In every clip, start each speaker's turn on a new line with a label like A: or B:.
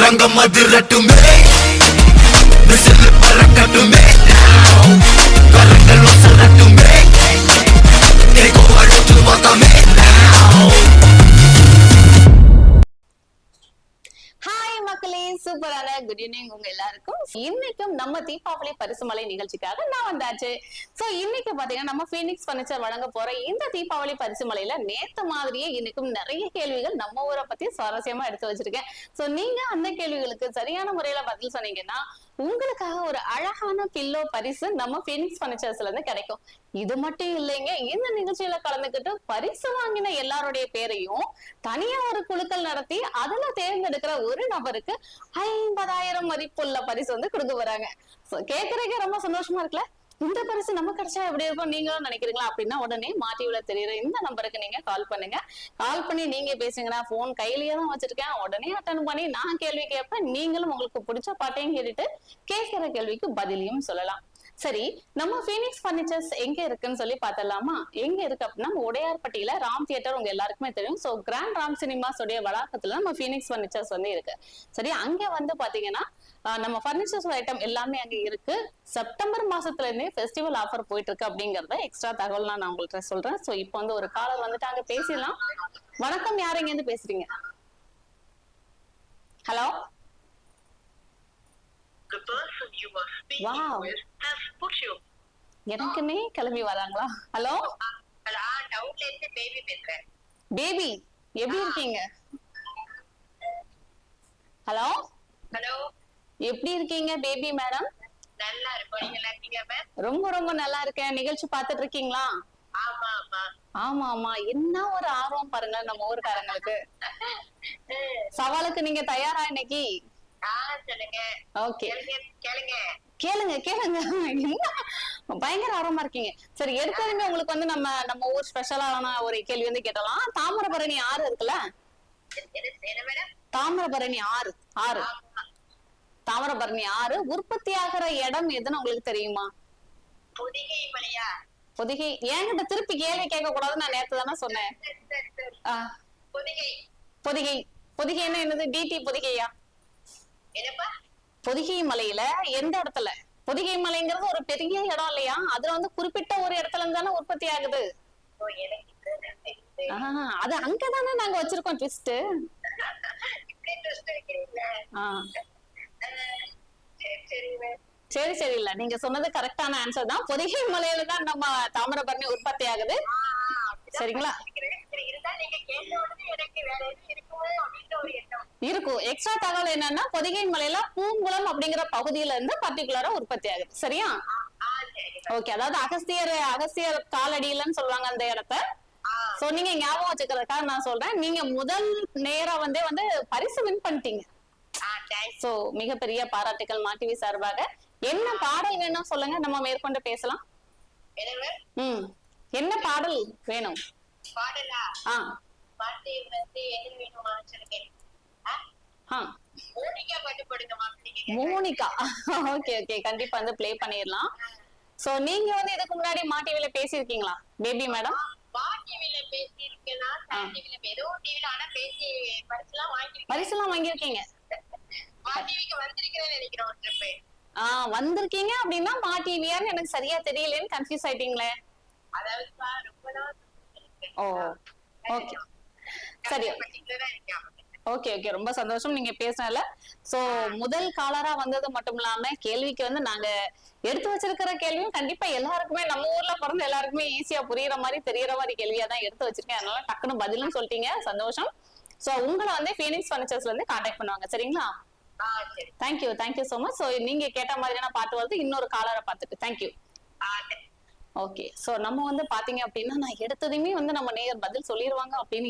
A: Rangam அதிரட்டுமே whistle பறக்கட்டுமே கரங்கள் வசரட்டுமே ஏகோ அழுத்து வாக்கமே
B: சூப்பரான குட் ஈவினிங் உங்க எல்லாருக்கும். இன்னைக்கும் நம்ம தீபாவளி பரிசுமலை நிகழ்ச்சிக்காக நான் வந்தாச்சு. சோ இன்னைக்கு பாத்தீங்கன்னா நம்ம பீனிக்ஸ் பர்னிச்சர் வழங்க போற இந்த தீபாவளி பரிசுமலையில நேத்து மாதிரியே இன்னைக்கும் நிறைய கேள்விகள் நம்ம ஊரை பத்தி சுவாரஸ்யமா எடுத்து வச்சிருக்கேன். சோ நீங்க அந்த கேள்விகளுக்கு சரியான முறையில பதில் சொன்னீங்கன்னா உங்களுக்காக ஒரு அழகான பில்லோ பரிசு நம்ம பீனிக்ஸ் பர்னிச்சர்ஸ்ல இருந்து கிடைக்கும். இது மட்டும் இல்லைங்க, இந்த நிகழ்ச்சியில கலந்துக்கிட்டு பரிசு வாங்கின எல்லாருடைய பேரையும் தனியா ஒரு குழுக்கள் நடத்தி அதுல தேர்ந்தெடுக்கிற ஒரு நபருக்கு 50,000 மதிப்புள்ள பரிசு வந்து கொடுக்க போறாங்க. கேக்குறதுக்கே ரொம்ப சந்தோஷமா இருக்குல்ல. இந்த பரிசு நம்ம கிடைச்சா எப்படி இருக்கும் நீங்களும் நினைக்கிறீங்களா? அப்படின்னா உடனே மாட்டிவில தெரியுற இந்த நம்பருக்கு நீங்க கால் பண்ணுங்க. கால் பண்ணி நீங்க பேசுங்கன்னா போன் கையிலேயே தான் வச்சிருக்கேன், உடனே அட்டன் பண்ணி நான் கேள்வி கேட்பேன். நீங்களும் உங்களுக்கு பிடிச்ச பாட்டையும் கேட்டுட்டு கேட்கிற கேள்விக்கு பதிலையும் சொல்லலாம். சரி, நம்ம பீனிக்ஸ் பர்னிச்சர்ஸ் எங்க இருக்குன்னு சொல்லி பார்த்தலாமா? எங்க இருக்கு அப்படின்னா உடையார்பட்டியில ராம் தியேட்டர் உங்க எல்லாருக்குமே தெரியும். சோ கிராண்ட் ராம் சினிமாஸ் உடைய வளாகத்துல நம்ம பீனிக்ஸ் பர்னிச்சர்ஸ் வந்து இருக்கு. சரி, அங்க வந்து பாத்தீங்கன்னா நம்ம பர்னிச்சர்ஸ் ஐட்டம் எல்லாமே அங்க இருக்கு. செப்டம்பர் மாசத்துல இருந்தே ஃபெஸ்டிவல் ஆஃபர் போயிட்டு இருக்கு அப்படிங்கறத எக்ஸ்ட்ரா தகவல் நான் உங்கள்கிட்ட சொல்றேன். சோ இப்போ வந்து ஒரு காலர் வந்துட்டு அங்க பேசிடலாம். வணக்கம், யார் எங்க இருந்து பேசுறீங்க? Hello.
C: The person you are speaking
B: Wow.
C: with has put you.
B: எனக்குமே கிளம்பி வராங்களா? ஹலோ.
C: டவுன்ல இருந்து பேபி பேசுறேன்.
B: பேபி எப்படி இருக்கீங்க? ஹலோ.
C: ஹலோ.
B: எப்படி இருக்கீங்க பேபி மேடம்?
C: நல்லா இருக்கோம், நீங்க நல்லா இருக்கீங்க மேம்?
B: ரொம்ப ரொம்ப நல்லா இருக்கேன். நிகழ்ச்சி பார்த்துட்டு இருக்கீங்களா?
C: ஆமா ஆமா
B: ஆமா ஆமா. என்ன ஒரு ஆர்வம் பாருங்க நம்ம ஊருக்காரங்களுக்கு. சவாலுக்கு நீங்க தயாரா இன்னைக்கு?
C: சொல்லுங்க.
B: ஓகே,
C: கேளுங்க.
B: கேளுங்க கேளுங்க. என்ன பயங்கர ஆர்வமா இருக்கீங்க. சரி, எடுத்ததுமே உங்களுக்கு வந்து நம்ம ஊர் ஸ்பெஷலான ஒரு கேள்வி வந்து கேட்டலாம். தாமிரபரணி ஆறு இருக்குல்ல, தாமிரபரணி ஆறு ஆறு தாமிரபரணி ஆறு உற்பத்தி ஆகிற இடம் எதுன்னு உங்களுக்கு தெரியுமா?
C: பொதிகை மலையா?
B: பொதிகை. என்கிட்ட திருப்பி கேள்வி கேட்க கூடாதுன்னு நான் நேத்து தானே சொன்னேன்.
C: பொதிகை.
B: பொதிகை. பொதிகைன்னா என்னது? டிடி பொதிகையா?
C: என்னப்பா?
B: பொதிகை மலையில எந்த இடத்துல? பொதிகை மலைங்கிறது ஒரு பெரிய இடம் இல்லையா? அதுல வந்து குறிப்பிட்ட ஒரு இடத்துல இருந்து தானே உற்பத்தி ஆகுது. அது அங்கதானே நாங்க வச்சிருக்கோம் ட்விஸ்ட். சரி சரி, இல்ல நீங்க சொன்னது கரெக்டான ஆன்சர் தான். பொதிகை மலையில தான் நம்ம தாமிரபரணி உற்பத்தி ஆகுது. சரிங்களா? இருக்கும். எக்ஸ்ட்ரா தகவல் என்னன்னா பொதிகை மலையில பூங்குளம் அப்படிங்கிற பகுதியில இருந்து பர்டிகுலரா உற்பத்தி ஆகுது. சரியா? ஓகே. அதாவது அகஸ்தியர் காலடியிலன்னு சொல்லுவாங்க அந்த இடத்த. சோ நீங்க ஞாபகம் வச்சுக்கிறதுக்காக நான் சொல்றேன். நீங்க முதல் நேரம் வந்து பரிசு வின் பண்ணிட்டீங்க. சோ மிகப்பெரிய பாராட்டுகள் மாட்டிவி சார்பாக. என்ன பாடல் வேணும் சொல்லுங்க, நம்ம மேற்கொண்டு பேசலாம். என்ன பாடல் வேணும்? மோனிகா. ஓகே ஓகே, கண்டிப்பா வந்து ப்ளே பண்ணிடலாம். சோ நீங்க வந்து இதுக்கு முன்னாடி மாட்டிவில பேசியிருக்கீங்களா பேபி மேடம்? பரிசுலாம் வாங்கியிருக்கீங்க. வந்திருக்கீங்க அப்படின்னா மா டிவியான்னு எனக்கு சரியா தெரியலன்னு கன்ஃபியூஸ் ஆயிட்டீங்களே. ஓ ஓகே சரி, ஓகே ஓகே, ரொம்ப சந்தோஷம் நீங்க பேசினால. சோ முதல் காலரா வந்தது மட்டும் இல்லாம கேள்விக்கு வந்து நாங்க எடுத்து வச்சிருக்கிற கேள்வியும் கண்டிப்பா எல்லாருக்குமே நம்ம ஊர்ல பிறந்த எல்லாருக்குமே ஈஸியா புரியுற மாதிரி தெரியற மாதிரி கேள்வியா தான் எடுத்து வச்சிருக்கேன். அதனால டக்குன்னு பதிலும் சொல்லிட்டீங்க, சந்தோஷம். சோ உங்களை வந்து பீனிக்ஸ் பர்னிச்சர்ஸ்ல இருந்து கான்டாக்ட் பண்ணுவாங்க. சரிங்களா? Thank you thank you so much. So நீங்க கேட்ட மாதிரியான பாட்டு வருது. இன்னொரு காலரை பார்த்துட்டு தேங்க்யூ. ஓகே. சோ நம்ம வந்து பாத்தீங்க அப்படின்னா நான் எடுத்ததுமே வந்து நம்ம நேயர் பதில் சொல்லிடுவாங்க அப்படின்னு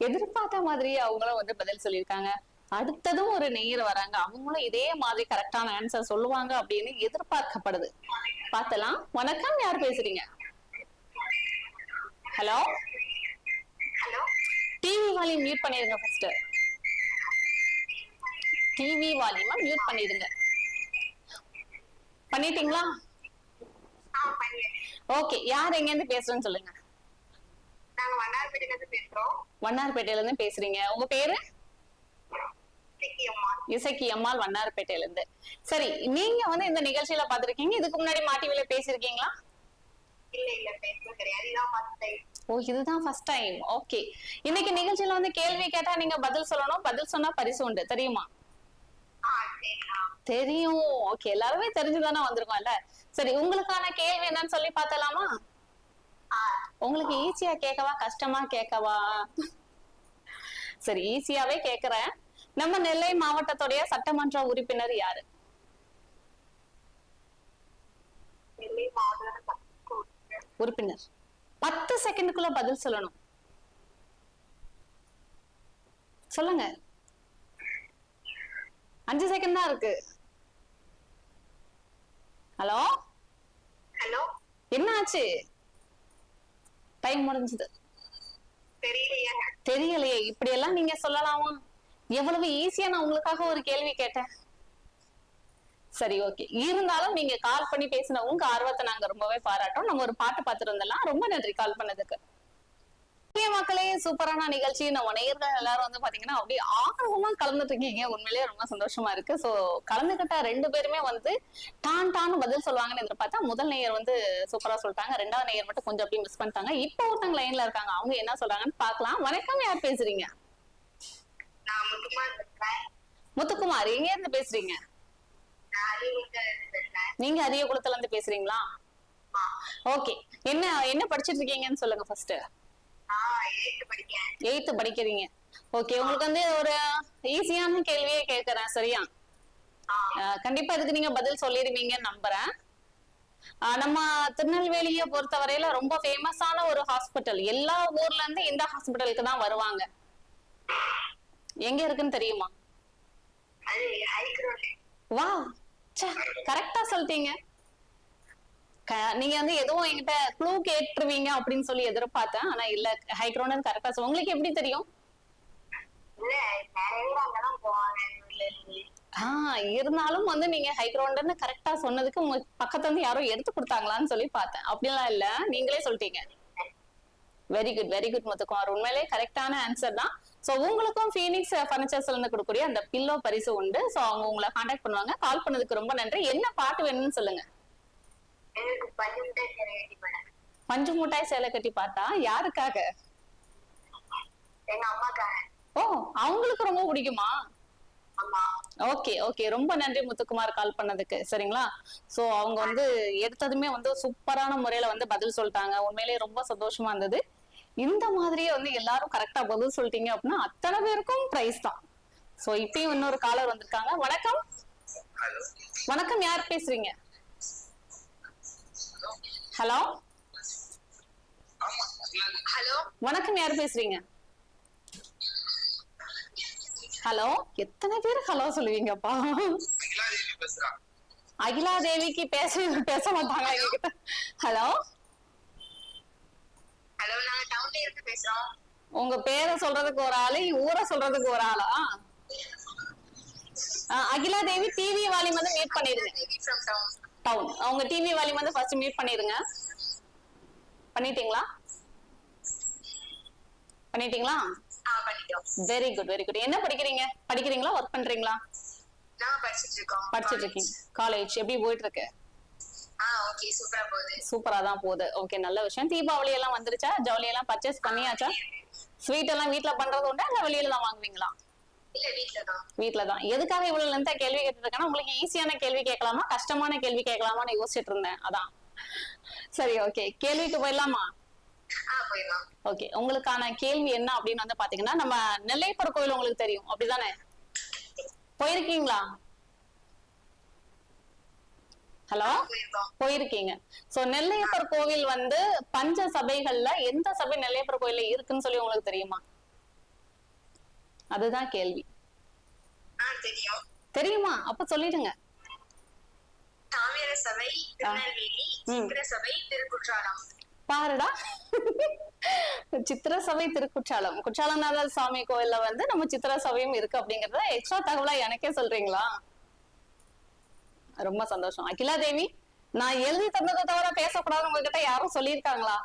B: எதிர்பார்த்த மாதிரியே அவங்களும் வந்து பதில் சொல்லியிருக்காங்க. அடுத்ததும் ஒரு நேயர் வராங்க, அவங்களும் இதே மாதிரி கரெக்டான ஆன்சர் சொல்லுவாங்க அப்படின்னு எதிர்பார்க்கப்படுது. பார்த்தலாம். வணக்கம், யார் பேசுறீங்க? ஹலோ. டிவி வால்யூம் மியூட் பண்ணிருங்க. ஃபர்ஸ்ட் டிவி வால்யூம் மியூட் பண்ணிடுங்க. பண்ணிட்டீங்களா? ஓகே. யார் எங்க இருந்து பேசுறேன்னு சொல்லுங்க.
C: நாங்க வண்ணாரப்பேட்டையில இருந்து பேசுறோம்.
B: வண்ணாரப்பேட்டையில இருந்து பேசுறீங்க. உங்க பேரு? இசக்கி அம்மாள் வண்ணாரப்பேட்டையில இருந்து. சரி, நீங்க வந்து இந்த நிகழ்ச்சியில பாத்திருக்கீங்க, இதுக்கு முன்னாடி மாட்டிவில பேசிருக்கீங்களா?
C: இல்ல இல்ல பேசுறது கிடையாது, இதான் ஃபர்ஸ்ட் டைம்.
B: ஓ, இதுதான் ஃபர்ஸ்ட் டைம். ஓகே. இன்னைக்கு நிகழ்ச்சியில வந்து கேள்வி கேட்டா நீங்க பதில் சொல்லணும், பதில் சொன்னா பரிசு உண்டு, தெரியுமா?
C: சரிண்ணா.
B: தெரியும். ஓகே, எல்லாருமே தெரிஞ்சுதானே வந்திருக்கோம்ல. சரி, உங்களுக்கான கேள்வி என்னன்னு சொல்லி பார்த்தலாமா? உங்களுக்கு ஈஸியா கேட்கவா கஷ்டமா கேட்கவா? சரி, ஈஸியாவே கேக்குறேன். நம்ம நெல்லை மாவட்டத்துடைய சட்டமன்ற உறுப்பினர் யாரு?
C: நெல்லை மாவட்ட
B: உறுப்பினர் 10 செகண்டுக்குள்ள பதில் சொல்லணும். சொல்லுங்க. 5 செகண்ட் தான் இருக்கு. ஹலோ
C: ஹலோ,
B: என்ன ஆச்சு? டைம் முடிஞ்சது.
C: தெரியலையா?
B: தெரியலையே. இப்படி எல்லாம் நீங்க சொல்லலாமா? எவ்வளவு ஈஸியா நான் உங்களுக்காக ஒரு கேள்வி கேட்டேன். சரி, ஓகே. இருந்தாலும் நீங்க கால் பண்ணி பேசின உங்க ஆர்வத்தை நாங்க ரொம்பவே பாராட்டோம். நம்ம ஒரு பாட்டு பார்த்துட்டு இருந்தலாம். ரொம்ப நன்றி கால் பண்ணதுக்கு. மக்களே, சூப்பரான நிகழ்ச்சி. நம்ம நேயர்கள் எல்லாரும் வந்து பாத்தீங்கன்னா அப்படியே ஆர்வமா கலந்துட்டு இருக்கீங்க. உண்மையிலேயே ரொம்ப சந்தோஷமா இருக்கு. சோ கலந்துகிட்ட 2 பேருமே வந்து டான்னு பதில் சொல்லுவாங்கன்னு எதிர்பார்த்தா முதல் நேயர் வந்து சூப்பரா சொல்லிட்டாங்க. 2வது நேயர் மட்டும் கொஞ்சம் அப்படியே மிஸ் பண்ணிட்டாங்க. இப்போ ஒருத்தவங்க லைன்ல இருக்காங்க. அவங்க என்ன சொல்றாங்கன்னு பாக்கலாம். வணக்கம், யார் பேசுறீங்க?
C: நான் முத்துக்குமார் பேசுறேன்.
B: முத்துக்குமார், எங்க இருந்து பேசுறீங்க?
C: நான் அரியகுளத்துல இருந்து பேசுறேன்.
B: நீங்க அரியகுளத்துல இருந்து பேசுறீங்களா? ஓகே. என்ன படிச்சிட்டு இருக்கீங்கன்னு சொல்லுங்க ஃபர்ஸ்ட்.
C: 8th படிக்கிறேன்.
B: 8th படிக்கிறீங்க. ஓகே, உங்களுக்கு வந்து ஒரு ஈஸியான கேள்வியே கேட்கறேன், சரியா? கண்டிப்பா இதுக்கு நீங்க பதில் சொல்லிருவீங்கன்னு நம்புறேன். நம்ம திருநெல்வேலியை பொறுத்தவரையில ரொம்ப ஃபேமஸான ஒரு ஹாஸ்பிட்டல். எல்லா ஊர்ல இருந்து இந்த ஹாஸ்பிட்டலுக்கு தான் வருவாங்க. எங்க இருக்குன்னு தெரியுமா?
C: அது ஹைக்ரோட்.
B: வா, கரெக்டா சொல்லிட்டீங்க. நீங்க வந்து எதுவும் என்கிட்ட க்ளூ கேட்டுருவீங்க அப்படின்னு சொல்லி எதிர்பார்த்தேன். ஆனா இல்ல, ஹைக்ரோன் கரெக்டா சொல்ல. உங்களுக்கு எப்படி தெரியும்?
C: இல்ல, நிறைய பேர் அங்கதான் போவாங்க.
B: இருந்தாலும் வந்து நீங்க ஹைக்ரவுண்ட்னு கரெக்டா சொன்னதுக்கு உங்க பக்கத்துல இருந்து யாரோ எடுத்து கொடுத்தாங்களான்னு சொல்லி பார்த்தேன். அப்படிலாம் இல்ல, நீங்களே சொல்லிட்டீங்க. Very good, very good Muthukumar. உண்மையிலேயே கரெக்டான ஆன்சர் தான். சோ உங்களுக்கும் ஃபீனிக்ஸ் பர்னிச்சர்ஸ்ல இருந்து கொடுக்கக்கூடிய அந்த பில்லோ பரிசு உண்டு. சோ அவங்க உங்களை கான்டாக்ட் பண்ணுவாங்க. கால் பண்ணதுக்கு ரொம்ப நன்றி. என்ன பாட்டு வேணும்னு சொல்லுங்க.
C: எனக்கு பஞ்சு மிட்டாய் சேலை கட்டி பாடுங்க.
B: பஞ்சு மிட்டாய் சேலை கட்டி பாட்டா? யாருக்காக?
C: எங்க அம்மாக்காக.
B: ஓ, அவங்களுக்கு ரொம்ப பிடிக்குமா?
C: ஆமா.
B: ஓகே ஓகே, ரொம்ப நன்றி முத்துக்குமார் கால் பண்ணதுக்கு. சரிங்களா? சோ அவங்க வந்து எடுத்ததுமே வந்து சூப்பரான முறையில வந்து பதில் சொல்லிட்டாங்க. உண்மையிலேயே ரொம்ப சந்தோஷமா இருந்தது. இந்த மாதிரியே வந்து எல்லாரும் கரெக்டா பதில் சொல்லிட்டீங்க அப்படின்னா அத்தனை பேருக்கும் பிரைஸ் தான். சோ இப்பயும் இன்னொரு காலர் வந்திருக்காங்க. வணக்கம். வணக்கம், யார் பேசுறீங்க? ஹலோ
C: ஹலோ,
B: வணக்கம், யார் பேசுறீங்க? ஹலோ, எத்தனை பேர் ஹலோ சொல்லுவீங்கப்பா? அகிலா தேவிக்கு பேச மாட்டாங்க எங்ககிட்ட. ஹலோ
C: ஹலோ, நாங்க டவுன்ல இருந்து பேசுறோம்.
B: உங்க பேரை சொல்றதுக்கு ஒரு ஆளு, ஊரை சொல்றதுக்கு ஒரு ஆளா? அகிலா தேவி டிவி வால்யூம் வந்து மியூட் பண்ணிருங்க. டவுன் அவங்க டிவி வால்யூம் வந்து ஃபர்ஸ்ட் மியூட் பண்ணிருங்க. பண்ணிட்டீங்களா? பண்ணிட்டீங்களா? Very good, very good. என்ன படிக்கிறீங்களா, ஒர்க் பண்றீங்களா?
C: நான் படிச்சிட்டு இருக்கோம்.
B: படிச்சிட்டு இருக்கீங்க. காலேஜ் எப்படி போயிட்டு இருக்கு?
C: ஓகே, சூப்பரா போகுது.
B: சூப்பரா தான் போகுது. ஓகே, நல்ல விஷயம். தீபாவளி எல்லாம் வந்துருச்சா? ஜவுளி எல்லாம் பர்ச்சேஸ் பண்ணியாச்சா? ஸ்வீட் எல்லாம் வீட்ல பண்றது உண்டா இல்ல வெளியில தான் வாங்குவீங்களா?
C: இல்ல, வீட்லதான்.
B: வீட்லதான். எதுக்காக இவ்வளவு லென்த்தா கேள்வி கேட்டு இருக்கேன்னா, உங்களுக்கு ஈஸியான கேள்வி கேட்கலாமா கஷ்டமான கேள்வி கேட்கலாமான்னு யோசிச்சுட்டு இருந்தேன். அதான். சரி, ஓகே, கேள்விக்கு போயிடலாமா?
C: போயிடலாம்.
B: ஓகே, உங்களுக்கான கேள்வி என்ன அப்படின்னு வந்து பாத்தீங்கன்னா, நம்ம நெல்லையப்பர் கோயில் உங்களுக்கு தெரியும் அப்படிதானே? போயிருக்கீங்களா? ஹலோ, போயிருக்கீங்க. சோ நெல்லையப்பர் கோவில் வந்து பஞ்ச சபைகள்ல எந்த சபை நெல்லையப்பர் கோயில்ல இருக்குன்னு சொல்லி உங்களுக்கு தெரியுமா? அதுதான் கேள்வி. தெரியுமா? அப்ப சொல்லிடுங்க.
C: தாமிர சபை திருநெல்வேலி, சித்திர சபை திருக்குற்றாலம்.
B: பாருடா, சித்திர சபை திருக்குற்றாலம். குற்றாலநாதர் சாமி கோயில்ல வந்து நம்ம சித்திர சபையும் இருக்கு அப்படிங்கறத எக்ஸ்ட்ரா தகவலா எனக்கே சொல்றீங்களா? ரொம்ப சந்தோஷம். அகிலா தேவி, நான் எழுதி தந்ததை தவிர பேசக்கூடாதுன்னு உங்ககிட்ட யாரும் சொல்லியிருக்காங்களா?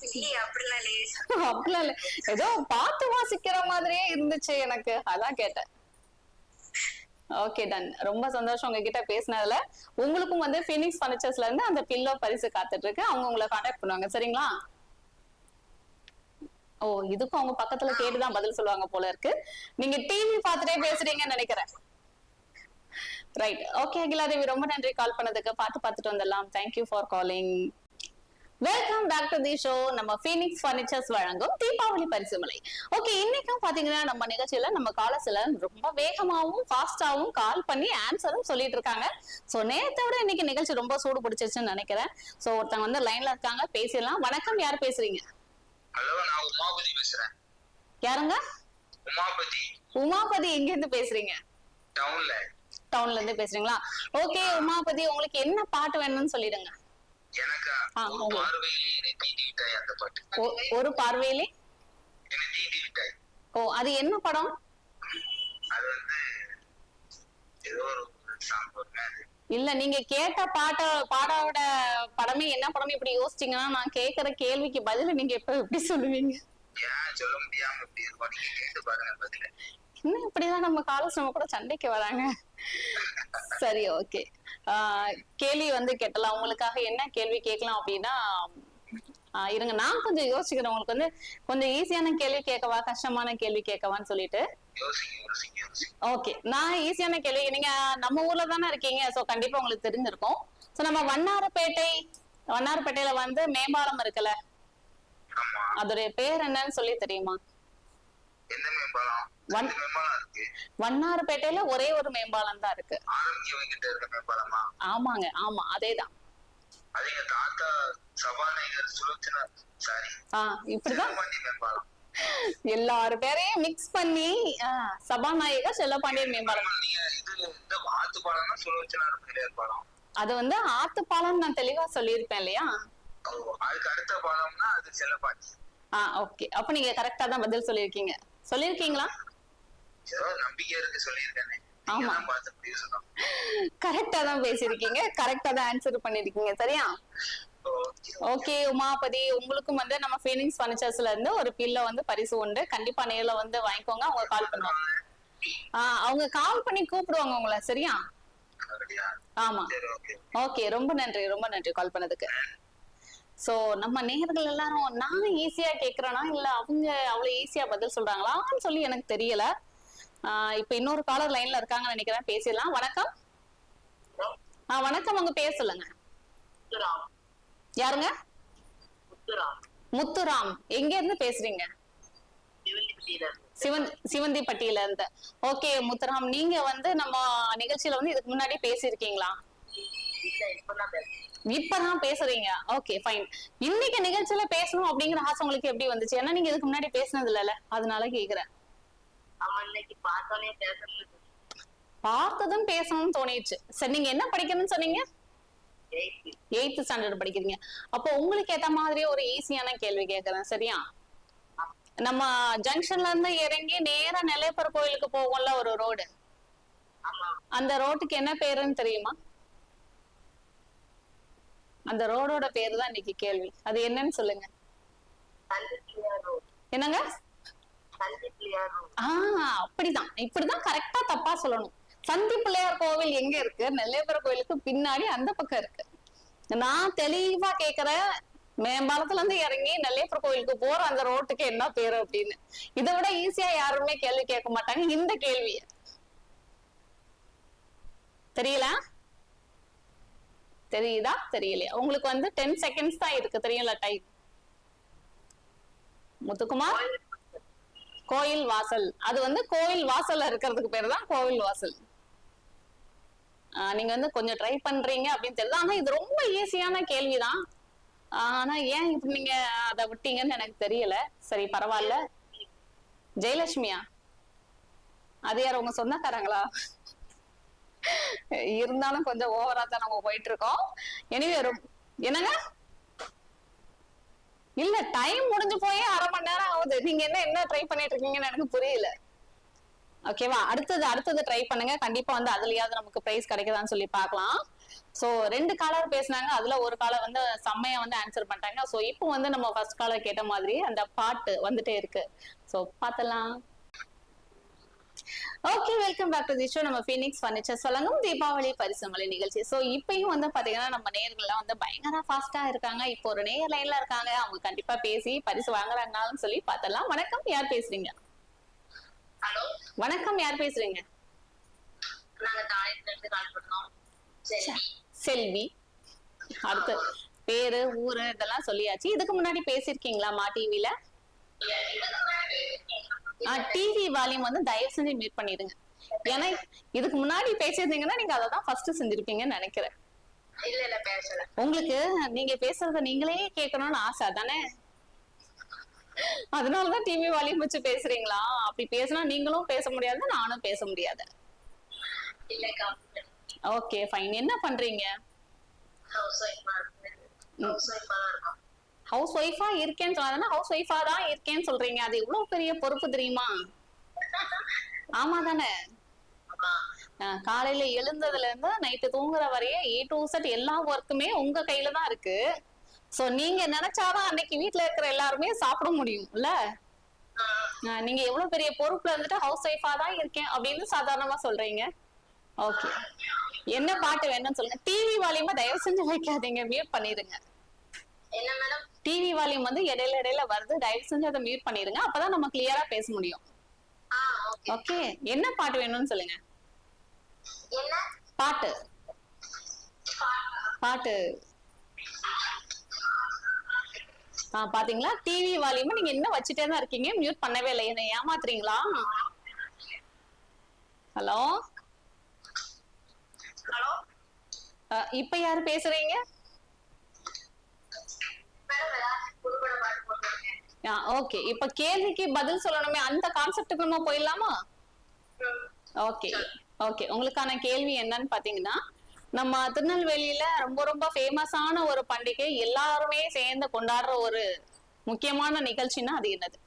C: இல்லையே அப்படிலாம் இல்லையே.
B: அப்படிலாம் இல்ல, ஏதோ பாட்டு வாசிக்கிற மாதிரியே இருந்துச்சு எனக்கு, அதான் கேட்டேன். ஓகே டன், ரொம்ப சந்தோஷம் உங்ககிட்ட பேசினதுல. உங்களுக்கும் வந்து ஃபீனிக்ஸ் பர்னிச்சர்ஸ்ல இருந்து அந்த பில்லோ பரிசு காத்துட்டு இருக்கு, அவங்க உங்களை கான்டாக்ட் பண்ணுவாங்க சரிங்களா? ஓ, இதுக்கும் அவங்க பக்கத்துல கேட்டுதான் பதில் சொல்லுவாங்க போல இருக்கு. நீங்க டிவி பார்த்துட்டே பேசுறீங்கன்னு நினைக்கிறேன். ரைட், ஓகே அகிலாதேவி, ரொம்ப நன்றி கால் பண்ணதுக்கு. பாட்டு பார்த்துட்டு வந்துடலாம். Thank you for calling. Welcome back to the show. நம்ம ஃபீனிக்ஸ் பர்னிச்சர்ஸ் வழங்கும் தீபாவளி பரிசுமலை. ஓகே, இன்னைக்கும் பாத்தீங்கன்னா நம்ம நிகழ்ச்சியில நம்ம காலர்ஸ்ல ரொம்ப வேகமாவும் ஃபாஸ்டாவும் கால் பண்ணி ஆன்சரும் சொல்லிட்டு இருக்காங்க. சோ நேரத்தை விட இன்னைக்கு நிகழ்ச்சி ரொம்ப சூடு பிடிச்சிருச்சுன்னு நினைக்கிறேன். சோ ஒருத்தவங்க வந்து லைன்ல இருக்காங்க, பேசிடலாம். வணக்கம், யார் பேசுறீங்க?
D: ஹலோ, நான் உமாபதி பேசுறேன்.
B: யாருங்க?
D: உமாபதி.
B: உமாபதி, எங்க இருந்து பேசுறீங்க?
D: டவுன்ல
B: இருந்து பேசுறீங்களா? ஓகே உமாபதி, உங்களுக்கு என்ன பாட்டு வேணும்னு சொல்லிடுங்க.
D: எனக்கு ஒரு பார்வையிலே என்னை தீண்டி விட்டாய் அந்த பாட்டு.
B: ஒரு பார்வையிலே
D: என்னை தீண்டி விட்டாய்.
B: ஓ, அது என்ன படம்?
D: அது வந்து ஏதோ ஒரு சாங் வருது.
B: இல்ல, நீங்க கேட்ட பாடோட படமே என்ன படம் இப்படி யோசிச்சீங்கன்னா நான் கேக்குற கேள்விக்கு பதில நீங்க எப்படி சொல்லுவீங்க?
D: ஏன் சொல்ல முடியாம இப்படி இருக்கும், நீங்க கேட்டு பாருங்க பதில.
B: இன்னும் இப்படிதான் நம்ம காலேஜ் நம்ம கூட சண்டைக்கு வராங்க. சரி, ஓகே. கேள்வி வந்து கேட்டலாம். உங்களுக்காக என்ன கேள்வி கேட்கலாம் அப்படின்னா, இருங்க நான் கொஞ்சம் யோசிக்கிறேன். உங்களுக்கு வந்து கொஞ்சம் ஈஸியான கேள்வி கேட்கவா, கஷ்டமான கேள்வி கேட்கவான்னு சொல்லிட்டு. ஓகே, நான் ஈஸியான கேள்வி. நீங்க நம்ம ஊர்ல தானே இருக்கீங்க, சோ கண்டிப்பா உங்களுக்கு தெரிஞ்சிருக்கும். சோ நம்ம வண்ணாரப்பேட்டையில வந்து மேம்பாலம் இருக்குல்ல, அதோடைய பேர் என்னன்னு சொல்லி தெரியுமா? வண்ணாரப்பேட்டையில ஒரே ஒரு மேம்பாலம் தான் இருக்கு. ஆமாங்க, ஆமா, அதேதான். இப்படிதான் எல்லாரு பேரையும் மிக்ஸ் பண்ணி சபாநாயகர் செல்லப்பாண்டியன் மேம்பாலம். அது வந்து ஆத்துப்பாலம் நான் தெளிவா சொல்லியிருப்பேன் இல்லையா? ஓகே, அப்ப நீங்க கரெக்டா தான் பதில் சொல்லிருக்கீங்களா? ஆமா, கரெக்டா தான் பேசிருக்கீங்க, கரெக்டா தான் ஆன்சர் பண்ணிருக்கீங்க. சரியா? ஓகே உமாபதி, உங்களுக்கும் வந்து நம்ம ஃபீனிக்ஸ் பர்னிச்சர்ஸ்ல இருந்து ஒரு பில்ல வந்து பரிசு உண்டு. கண்டிப்பா நேர்ல வந்து வாங்கிக்கோங்க. அவங்க கால் பண்ணுவாங்க. அவங்க கால் பண்ணி கூப்பிடுவாங்க உங்களை. சரியா? ஆமா. ஓகே, ரொம்ப நன்றி கால் பண்ணதுக்கு. சோ நம்ம நேயர்கள் எல்லாரும் நான் ஈஸியா கேக்குறேனா இல்ல அவங்க அவ்வளவு ஈஸியா பதில் சொல்றாங்களான்னு சொல்லி எனக்கு தெரியல. இப்ப இன்னொரு காலர் லைன்ல இருக்காங்கன்னு நினைக்கிறேன், பேசிடலாம். வணக்கம். வணக்கம், உங்க பேர் சொல்லுங்க. யாருங்க? முத்துராம். எங்க இருந்து பேசுறீங்க? சிவந்திப்பட்டியில இருந்து. ஓகே முத்துராம், நீங்க வந்து நம்ம நிகழ்ச்சியில வந்து இதுக்கு முன்னாடி பேசிருக்கீங்களா? இப்பதான் பேசுறீங்க. Okay fine. இன்னைக்கு நிகழ்ச்சியில பேசணும் அப்படிங்கிற ஆசை உங்களுக்கு எப்படி வந்துச்சு? ஏன்னா நீங்க இதுக்கு முன்னாடி பேசினது இல்லல, அதனால கேக்குறேன். பார்த்ததும் பேசணும்னு தோணிடுச்சு. சரி, நீங்க என்ன படிக்கணும்னு சொன்னீங்க? 8th ஸ்டாண்டர்ட் படிக்கிறீங்க. அப்போ உங்களுக்கு ஏத்த மாதிரி ஒரு ஈஸியான கேள்வி கேக்குறேன். சரியா? நம்ம ஜங்ஷன்ல இருந்து இறங்கி நேரா நெல்லையப்பர் கோயிலுக்கு போகும்ல ஒரு ரோடு, அந்த ரோட்டுக்கு என்ன பேருன்னு தெரியுமா? அந்த ரோடோட பேரு தான் இன்னைக்கு கேள்வி. அது என்னன்னு சொல்லுங்க. என்னங்க? அப்படிதான், இப்படிதான் கரெக்டா தப்பா சொல்லணும். சந்தி பிள்ளையார் கோவில் எங்க இருக்கு? நெல்லையப்பர் கோயிலுக்கு பின்னாடி அந்த பக்கம் இருக்கு. நான் தெளிவா கேக்குறேன், மேம்பாலத்துல இருந்து இறங்கி நெல்லையப்பர் கோயிலுக்கு போற அந்த ரோட்டுக்கு என்ன பேரு அப்படின்னு. இதை விட ஈஸியா யாருமே கேள்வி கேட்க மாட்டாங்க இந்த கேள்விய. தெரியல? தெரியுதா தெரியலையா? உங்களுக்கு வந்து 10 செகண்ட்ஸ் தான் இருக்கு, தெரியும்ல டைம். முத்துக்குமார், கோயில் வாசல். அது வந்து கோயில் வாசல்ல இருக்கிறதுக்கு பேரு தான் கோவில் வாசல். நீங்க வந்து கொஞ்சம் ட்ரை பண்றீங்க அப்படின்னு தெரியுது. ஆனா இது ரொம்ப ஈஸியான கேள்விதான். ஆனா ஏன் இப்படி நீங்க அதை விட்டீங்கன்னு எனக்கு தெரியல. சரி பரவாயில்ல. ஜெயலட்சுமியா? அது யார், உங்க சொந்தக்காரங்களா? இருந்தாலும் கொஞ்சம் ஓவரா தான் நம்ம போயிட்டு இருக்கோம். எனிவே, என்னங்க? இல்ல, டைம் முடிஞ்சு போய் 1/2 மணி நேரம் ஆகுது. நீங்க என்ன ட்ரை பண்ணிட்டு இருக்கீங்கன்னு எனக்கு புரியல. ஓகேவா? அடுத்தது ட்ரை பண்ணுங்க. கண்டிப்பா வந்து அதுலயாவது நமக்கு பிரைஸ் கிடைக்குதான்னு சொல்லி பார்க்கலாம். சோ 2 காலர் பேசினாங்க, அதுல ஒரு காலர் வந்து செம்மையா வந்து ஆன்சர் பண்ணிட்டாங்க. சோ இப்போ வந்து நம்ம ஃபர்ஸ்ட் காலர் கேட்ட மாதிரி அந்த பாட்டு வந்துட்டே இருக்கு. சோ பார்த்தலாம். Okay, welcome back to the show. நம்ம ஃபீனிக்ஸ் ஃபர்னிச்சர்ஸ் வழங்கும் தீபாவளி பரிசுமலை நிகழ்ச்சி. சோ இப்பயும் வந்து பாத்தீங்கன்னா நம்ம நேயர்கள்லாம் வந்து பயங்கர ஃபாஸ்டா இருக்காங்க. இப்போ ஒரு நேயர் லைன்ல இருக்காங்க, அவங்க கண்டிப்பா பேசி பரிசு வாங்குறாங்கன்னு சொல்லி பார்த்தலாம். வணக்கம், யார் பேசுறீங்க?
C: ஹலோ,
B: வணக்கம், யார் பேசுறீங்க?
C: நாங்க தாயத்துல இருந்து கால் பண்ணோம்.
B: செல்வி. அடுத்து பேரு ஊரு இதெல்லாம் சொல்லியாச்சு. இதுக்கு முன்னாடி பேசிருக்கீங்களா மா டிவில? டிவி வால்யூம் வந்து தயவு செஞ்சு மியூட் பண்ணிடுங்க. ஏன்னா இதுக்கு முன்னாடி பேசியிருந்தீங்கன்னா நீங்க அதை தான் ஃபர்ஸ்ட் செஞ்சிருப்பீங்கன்னு நினைக்கிறேன்.
C: இல்ல பேசல.
B: உங்களுக்கு நீங்க பேசுறத நீங்களே கேட்கணும்னு ஆசை தானே, அதனாலதான் டிவி வால்யூம் வச்சு பேசுறீங்களா? அப்படி பேசினா நீங்களும் பேச முடியாது, நானும் பேச முடியாது. Okay fine. என்ன பண்றீங்க? ஹவுஸ் ஒய்ஃபா இருக்கேன்னு சொன்னா ஹவுஸ் ஒய்ஃபா தான் இருக்கேன்னு சொல்றீங்க. அது எவ்வளவு பெரிய பொறுப்பு தெரியுமா? ஆமா தானே? காலையில எழுந்ததுல இருந்து நைட்டு தூங்குற வரைய A to Z எல்லா ஒர்க்குமே உங்க கையில தான் இருக்கு. சோ நீங்க நினைச்சாதான் அன்னைக்கு வீட்டுல இருக்கிற எல்லாருமே சாப்பிட முடியும் இல்ல? நீங்க எவ்வளவு பெரிய பொறுப்புல இருந்துட்டு ஹவுஸ் ஒய்ஃபா தான் இருக்கேன் அப்படின்னு சாதாரணமா சொல்றீங்க. ஓகே, என்ன பாட்டு வேணும்னு சொல்லுங்க. டிவி வால்யூமா தயவு செஞ்சு வைக்காதீங்க, மியூட் பண்ணிடுங்க.
C: என்ன மேடம்?
B: டிவி வால்யூம் வந்து இடையில வருது, தயவு செஞ்சு அதை மியூட் பண்ணிடுங்க, அப்பதான் நம்ம கிளியரா பேச முடியும். ஓகே, என்ன பாட்டு வேணும்னு சொல்லுங்க.
C: என்ன
B: பாட்டு? பாட்டு பாத்தீங்களா? டிவி வால்யூம் நீங்க என்ன வச்சுட்டே தான் இருக்கீங்க, மியூட் பண்ணவே இல்லை. என்ன ஏமாத்துறீங்களா? ஹலோ
C: ஹலோ,
B: இப்ப யாரு பேசுறீங்க? ஓகே, இப்ப கேள்விக்கு பதில் சொல்லணுமே, அந்த கான்செப்டுக்கு நம்ம போயிடலாமா? ஓகே ஓகே, உங்களுக்கான கேள்வி என்னன்னு பாத்தீங்கன்னா, நம்ம திருநெல்வேலியில ரொம்ப ரொம்ப ஃபேமஸான ஒரு பண்டிகை, எல்லாருமே சேர்ந்து கொண்டாடுற ஒரு முக்கியமான நிகழ்ச்சின்னா அது என்னது?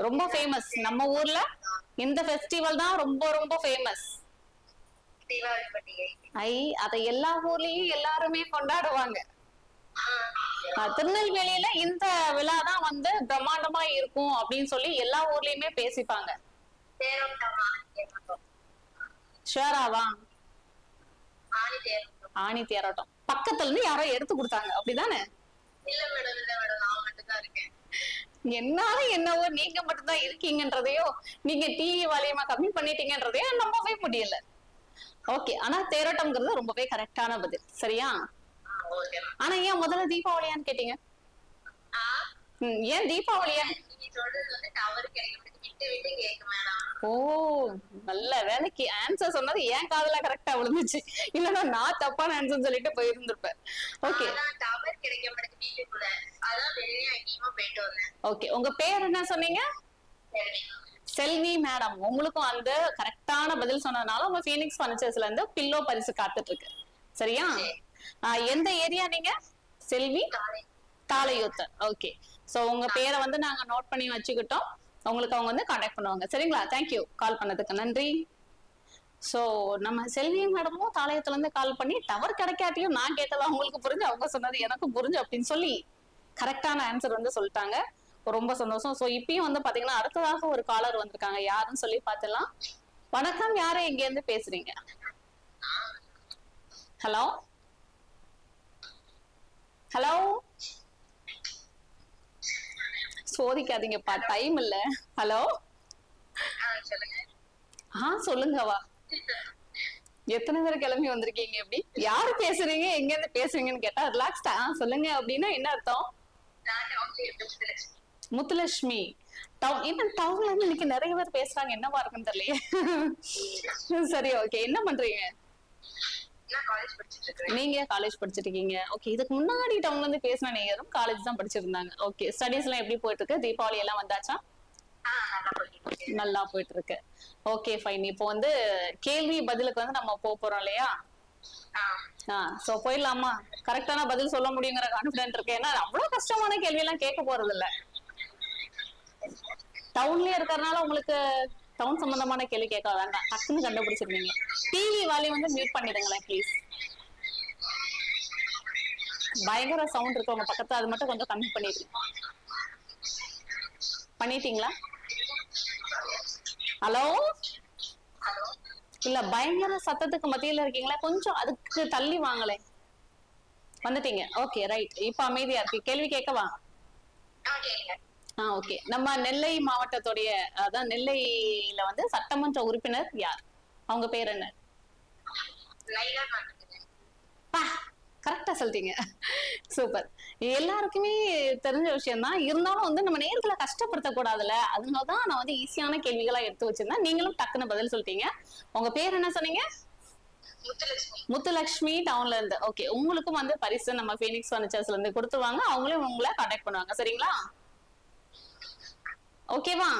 B: ரொம்ப ஃபேமஸ் நம்ம ஊர்ல இந்த ஃபெஸ்டிவல் தான் ரொம்ப ரொம்ப ஃபேமஸ்.
C: தீபாவளி பண்டிகை.
B: அதை எல்லா ஊர்லயும் எல்லாருமே கொண்டாடுவாங்க. திருநெல்வேலியில இந்த விழா தான் வந்து பிரம்மாண்டமா இருக்கும் அப்படின்னு சொல்லி எல்லா ஊர்லயுமே பேசிப்பாங்க. ஷுவராவா? ஆணி தேரோட்டம். பக்கத்துல இருந்து யாரோ எடுத்து கொடுத்தாங்க அப்படிதானே? என்னால என்னவோ நீங்க மட்டும்தான் இருக்கீங்கன்றதையோ, நீங்க டிவி வால்யூமா கம்மி பண்ணிட்டீங்கன்றதையோ நம்பவே முடியல. ஓகே, ஆனா தேரோட்டம்ங்கிறது ரொம்பவே கரெக்டான பதில். சரியா? ஆனா ஏன் முதல்ல தீபாவளியான்னு கேட்டீங்க? ஏன் தீபாவளியா? ஓ, நல்ல வேலைக்கு ஆன்சர் சொன்னது ஏன் காதுல கரெக்டா விழுந்துச்சு, இல்லன்னா நான் தப்பான ஆன்சர் சொல்லிட்டு போயிருந்திருப்பேன். ஓகே ஓகே, உங்க பேர் என்ன சொன்னீங்க? செல்வி மேடம். உங்களுக்கும் அந்த கரெக்டான பதில் சொன்னதுனால உங்க ஃபீனிக்ஸ் ஃபர்னிச்சர்ஸ்ல இருந்து பில்லோ பரிசு காத்துட்டு இருக்கு. சரியா? எந்த ஏரியா நீங்க? செல்வி தாளையூத்தர். ஓகே, சோ உங்க பேரை வந்து நாங்க நோட் பண்ணி வச்சுக்கிட்டோம். உங்களுக்கு அவங்க வந்து கான்டாக்ட் பண்ணுவாங்க. சரிங்களா? தேங்க்யூ, கால் பண்ணதுக்கு நன்றி. சோ நம்ம செல்வி மேடமும் தாளையத்துல இருந்து கால் பண்ணி டவர் கிடைக்காட்டியும் நான் கேட்டதா உங்களுக்கு புரிஞ்சு, அவங்க சொன்னது எனக்கும் புரிஞ்சு அப்படின்னு சொல்லி கரெக்டான ஆன்சர் வந்து சொல்லிட்டாங்க. ரொம்ப சந்தோஷம். சோ இப்பயும் வந்து பாத்தீங்கன்னா அடுத்ததாக ஒரு காலர் வந்திருக்காங்க, யாருன்னு சொல்லி பாத்துலாம். வணக்கம், யாரு எங்க இருந்து பேசுறீங்க? ஹலோ ஹலோ, சோதிக்காதீங்கப்பா, டைம் இல்ல. ஹலோ சொல்லுங்கவா. எத்தனை பேர் கிளம்பி வந்திருக்கீங்க? எப்படி யாரு பேசுறீங்க, எங்க இருந்து பேசுறீங்கன்னு கேட்டா ரிலாக்ஸ்டா சொல்லுங்க அப்படின்னா என்ன அர்த்தம்? முத்துலட்சுமி. டவுன்ல இருந்து இன்னைக்கு நிறைய பேர் பேசுறாங்க, என்னவா இருக்குன்னு தெரியலையே. சரி ஓகே, என்ன பண்றீங்க? நீங்க காலேஜ் படிச்சிட்டு இருக்கீங்க. ஓகே, இதுக்கு முன்னாடி டவுன்ல இருந்து பேசின நேயரும் காலேஜ் தான் படிச்சிருந்தாங்க. ஓகே, ஸ்டடீஸ் எல்லாம் எப்படி போயிட்டு இருக்கு? தீபாவளி எல்லாம் வந்தாச்சா? நல்லா போயிட்டு இருக்கு. Okay fine. இப்போ வந்து கேள்வி பதிலுக்கு வந்து நம்ம போறோம் இல்லையா? சோ போயிடலாமா? கரெக்டான பதில் சொல்ல முடியுங்கிற கான்பிடன்ட் இருக்கு. ஏன்னா அவ்வளவு கஷ்டமான கேள்வி எல்லாம் கேட்க போறது இல்ல. டவுன்லயே இருக்கறனால உங்களுக்கு டவுன் சம்பந்தமான கேள்வி கேட்க வேண்டாம், டக்குன்னு கண்டுபிடிச்சிருவீங்க. டிவி வால்யூம் வந்து மியூட் பண்ணிடுங்களேன் ப்ளீஸ். பயங்கர சவுண்ட் இருக்கு உங்க பக்கத்துல, அது மட்டும் கொஞ்சம் கம்மி பண்ணிடுங்க. பண்ணிட்டீங்களா? ஹலோ, இல்ல பயங்கர சத்தத்துக்கு மத்தியில இருக்கீங்களா, கொஞ்சம் அதுக்கு தள்ளி வாங்களே. வந்துட்டீங்க, ஓகே ரைட். இப்ப அமைதியா இருக்கு. கேள்வி கேட்கவா? ஓகே. நம்ம நெல்லை மாவட்டத்துடைய, அதான் நெல்லையில வந்து சட்டமன்ற உறுப்பினர் யார்? அவங்க பேர் என்ன? கரெக்டா சொல்லிட்டீங்க, சூப்பர். எல்லாருக்குமே தெரிஞ்ச விஷயம் தான், இருந்தாலும் வந்து நம்ம நேர்களை கஷ்டப்படுத்த கூடாதுல, அதனாலதான் நான் வந்து ஈஸியான கேள்விகளா எடுத்து வச்சிருந்தேன். நீங்களும் டக்குன்னு பதில் சொல்லிட்டீங்க. உங்க பேர் என்ன சொன்னீங்க? முத்துலட்சுமி, டவுன்ல இருந்து. ஓகே, உங்களுக்கும் வந்து பரிசு நம்ம ஃபீனிக்ஸ் ஃபர்னிச்சர்ஸ்ல இருந்து கொடுத்துருவாங்க. அவங்களே உங்களை கான்டாக்ட் பண்ணுவாங்க, சரிங்களா? ஓகேவா?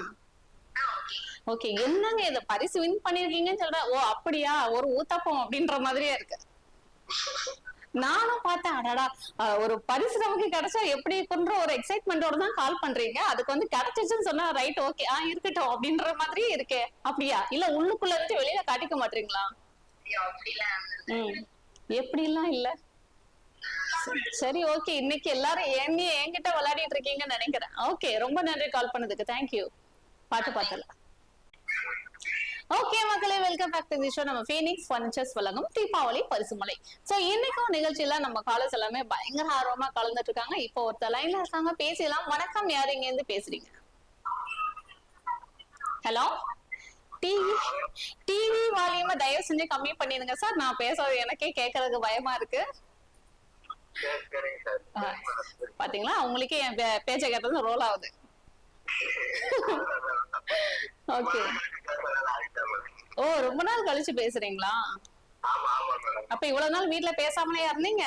B: ஓகே. என்னங்க இத பரிசு வின் பண்ணிருக்கீங்கன்னு சொல்ற, ஓ அப்படியா, ஒரு ஊத்தப்பம் அப்படின்ற மாதிரியே இருக்கு. நானும் பார்த்தேன், அடடா ஒரு பரிசு நமக்கு கிடைச்சா எப்படி இருக்குன்ற ஒரு எக்ஸைட்மெண்டோட தான் கால் பண்றீங்க. அதுக்கு வந்து கிடைச்சிச்சுன்னு சொன்னா ரைட், ஓகே இருக்கட்டும் அப்படின்ற மாதிரியே இருக்கே. அப்படியா, இல்ல உள்ளுக்குள்ள இருந்து வெளியில காட்டிக்க மாட்டீங்களா? எப்படி எல்லாம் இல்ல. சரி ஓகே, இன்னைக்கு எல்லாரும் என்கிட்ட விளையாடிட்டு இருக்கீங்கன்னு நினைக்கிறேன். ஓகே, ரொம்ப நன்றி கால் பண்ணதுக்கு, தேங்க்யூ. பாட்டு பார்த்தல. ஓகே மக்களே, welcome back to the show. நம்ம ஃபீனிக்ஸ் ஃபர்னிச்சர்ஸ் வழங்கும் தீபாவளி பரிசுமலை. சோ இன்னைக்கும் நிகழ்ச்சியில நம்ம காலேஜ் எல்லாமே பயங்கர ஆர்வமா கலந்துட்டு இருக்காங்க. இப்போ ஒருத்தர் லைன்ல இருக்காங்க, பேசலாம். வணக்கம், யாரு இங்க இருந்து பேசுறீங்க? ஹலோ, டிவி வால்யூம தயவு செஞ்சு கம்மி பண்ணிடுங்க சார். நான் பேசுறது எனக்கே கேட்கறதுக்கு பயமா இருக்கு. பாத்தீங்களா, உங்களுக்கே என் பேச்ச கேட்டது ரோல் ஆகுது. ஓகே. ஓ, ரொம்ப நாள் கழிச்சு பேசுறீங்களா? அப்ப இவ்வளவு நாள் வீட்டுல பேசாமலே இருந்தீங்க?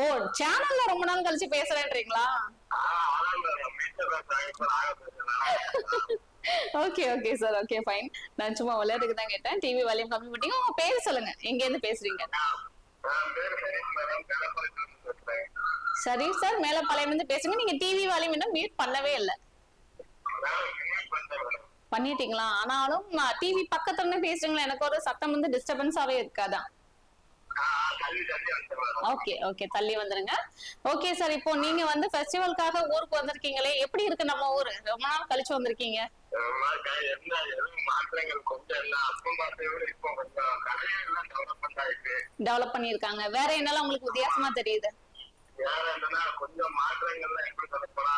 B: ஓ, சேனல்ல ரொம்ப நாள் கழிச்சு பேசுறேன்றீங்களா? Okay okay sir, okay fine. நான் சும்மா விளையாட்டுக்கு தான் கேட்டேன். டிவி வால்யூம் கம்மி பண்ணிட்டீங்க. உங்க பேர் சொல்லுங்க, எங்க இருந்து பேசுறீங்க? சரி சார், மேலப்பாளையம் இருந்து பேசுங்க. நீங்க டிவி வால்யூம் இன்னும் மியூட் பண்ணவே இல்லை. பண்ணிட்டீங்களா? ஆனாலும் டிவி பக்கத்துல பேசுறீங்களா, எனக்கு ஒரு சத்தம் வந்து டிஸ்டர்பன்ஸாவே இருக்காதான்? ஓகே ஓகே, தள்ளி வந்துருங்க. ஓகே சார், இப்போ நீங்க வந்து ஃபெஸ்டிவலுக்காக ஊருக்கு வந்திருக்கீங்களே, எப்படி இருக்கு நம்ம ஊரு? ரொம்ப நாள் கழிச்சு வந்திருக்கீங்க. டெவலப் பண்ணிருக்காங்க. வேற என்னெல்லாம் உங்களுக்கு வித்தியாசமா தெரியுது?
D: கொஞ்சம் மாற்றங்கள்லாம் எப்படி சொல்லப்போனா,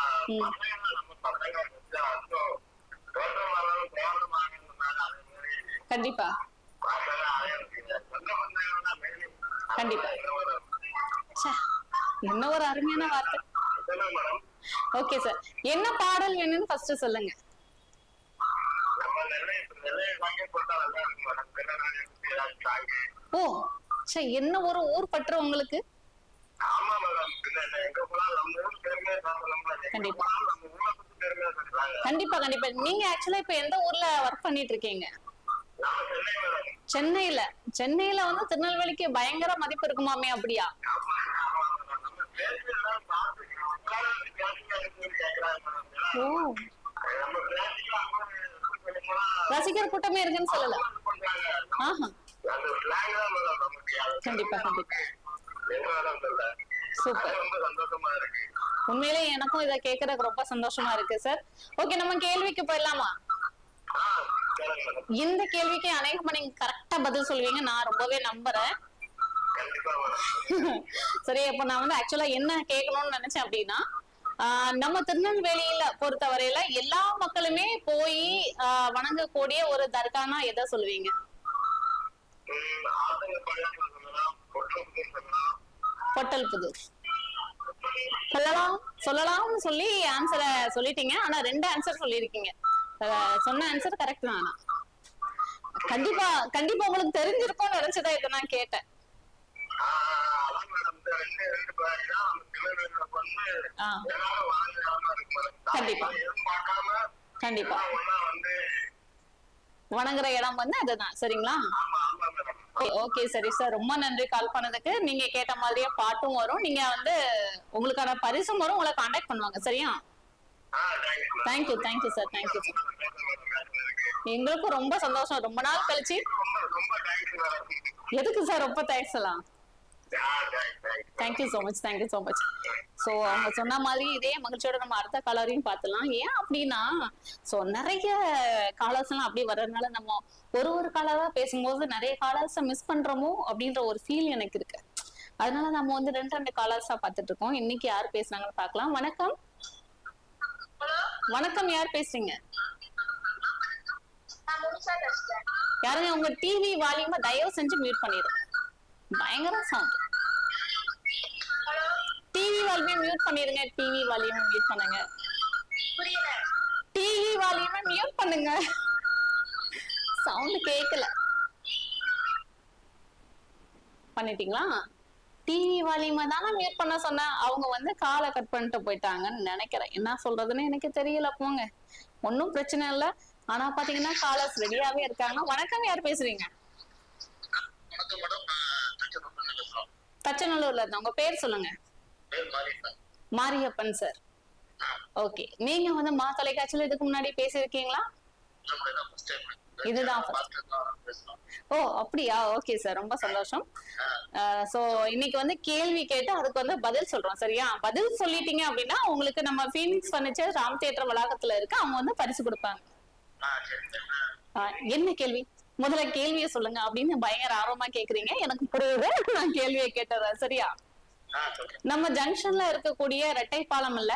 B: கண்டிப்பா கண்டிப்பா. என்ன ஒரு அருமையான வார்த்தை. ஓகே சார், என்ன பாடல் வேணும்னு ஃபர்ஸ்ட் சொல்லுங்க. ஓ சரி, என்ன ஒரு ஊர் பற்று உங்களுக்கு? கண்டிப்பா கண்டிப்பா கண்டிப்பா. நீங்க ஆக்சுவலா இப்ப எந்த ஊர்ல ஒர்க் பண்ணிட்டு இருக்கீங்க? சென்னையில. சென்னையில வந்து திருநெல்வேலிக்கு பயங்கர மதிப்பு இருக்குமாமே, அப்படியா? ஓ, ரசிகர் கூட்டமே இருக்குன்னு சொல்லல. கண்டிப்பா கண்டிப்பா, சூப்பர். உண்மையிலே எனக்கும் இதை கேட்கறதுக்கு ரொம்ப சந்தோஷமா இருக்கு சார். ஓகே, நம்ம கேள்விக்கு போயிடலாமா? இந்த கேள்விக்கு அநேகமா நீங்க கரெக்டா பதில் சொல்லுவீங்க, நான் ரொம்பவே நம்புறேன். சரி, அப்ப நான் வந்து ஆக்சுவலா என்ன கேட்கணும்னு நினைச்சேன் அப்படின்னா, நம்ம திருநெல்வேலியில பொறுத்தவரையில எல்லா மக்களுமே போய் வணங்கக்கூடிய ஒரு தர்கானா எதை சொல்லுவீங்க? பொட்டல்புதூர் சொல்லலாம்னு சொல்லி ஆன்சரை சொல்லிட்டீங்க. ஆனா 2 ஆன்சர் சொல்லிருக்கீங்க. சொன்ன ஆன்சர் கரெக்ட் தான். ஆனா கண்டிப்பா கண்டிப்பா உங்களுக்கு தெரிஞ்சிருக்கும்னு நினைச்சுதான் இதை நான் கேட்டேன். கண்டிப்பா கண்டிப்பா, வணங்குற இடம் வந்து அதுதான், சரிங்களா? ஓகே சரி சார், ரொம்ப நன்றி கால் பண்ணதுக்கு. நீங்க கேட்ட மாதிரியே பாட்டும் வரும், நீங்க வந்து உங்களுக்கான பரிசும் வரும், உங்களை கான்டாக்ட் பண்ணுவாங்க, சரியா? Thank you thank you sir, thank you sir. எங்களுக்கும் ரொம்ப சந்தோஷம், ரொம்ப நாள் கழிச்சு. எதுக்கு சார் ரொம்ப தேங்க்ஸ் எல்லாம்? Thank you so much, thank you so much. So அவங்க சொன்ன மாதிரி இதே மகிழ்ச்சியோட நம்ம அடுத்த காலரையும் பார்த்துலாம். ஏன் அப்படின்னா ஸோ நிறைய காலர்ஸ் எல்லாம் அப்படி வர்றதுனால நம்ம ஒரு காலரா பேசும்போது நிறைய காலர்ஸை மிஸ் பண்றோமோ அப்படின்ற ஒரு ஃபீல் எனக்கு இருக்கு. அதனால நம்ம வந்து ரெண்டு காலர்ஸா பார்த்துட்டு இருக்கோம். இன்னைக்கு யார் பேசுனாங்கன்னு பார்க்கலாம். வணக்கம். வணக்கம், யார் பேசுறீங்க? யாருங்க உங்க டிவி வால்யூமை தயவு செஞ்சு மியூட் பண்ணிடுங்க. பயங்கர சவுண்ட். டிவி வால்யூமை மியூட் பண்ணிடுங்க. டிவி வால்யூமை மியூட் பண்ணுங்க. டிவி வால்யூமை மியூட் பண்ணுங்க. சவுண்ட் கேட்கல. பண்ணிட்டீங்களா? டிவி வால்யூமை தானே மியூட் பண்ண சொன்னேன். அவங்க வந்து காலை கட் பண்ணிட்டு போயிட்டாங்கன்னு நினைக்கிறேன். என்ன சொல்றதுன்னு எனக்கு தெரியல. போங்க, ஒன்னும் பிரச்சனை இல்லை. ஆனா பாத்தீங்கன்னா காலர்ஸ் ரெடியாவே இருக்காங்க. வணக்கம், யார் பேசுறீங்க? தச்சநல்லூர்ல இருந்தா. உங்க பேர் சொல்லுங்க. மாரியப்பன் சார். ஓகே, நீங்க வந்து மா தொலைக்காட்சியில இதுக்கு முன்னாடி பேசிருக்கீங்களா? இதுதான். ஓ அப்படியா? ஓகே சார், ரொம்ப சந்தோஷம். சோ இன்னைக்கு வந்து கேள்வி கேட்டு அதுக்கு வந்து பதில் சொல்றோம். சரியா? பதில் சொல்லிட்டீங்க அப்படின்னா உங்களுக்கு நம்ம ஃபீனிக்ஸ் பர்னிச்சர் ராம் தியேட்டர் வளாகத்துல இருக்கு, அவங்க வந்து பரிசு கொடுப்பாங்க. என்ன கேள்வி? முதல்ல கேள்வியை சொல்லுங்க அப்படின்னு பயங்கர ஆர்வமா கேக்குறீங்க. எனக்கு புரியுது, நான் கேள்வியை கேட்டதா. சரியா? நம்ம ஜங்ஷன்ல இருக்கக்கூடிய இரட்டை பாலம் இல்ல,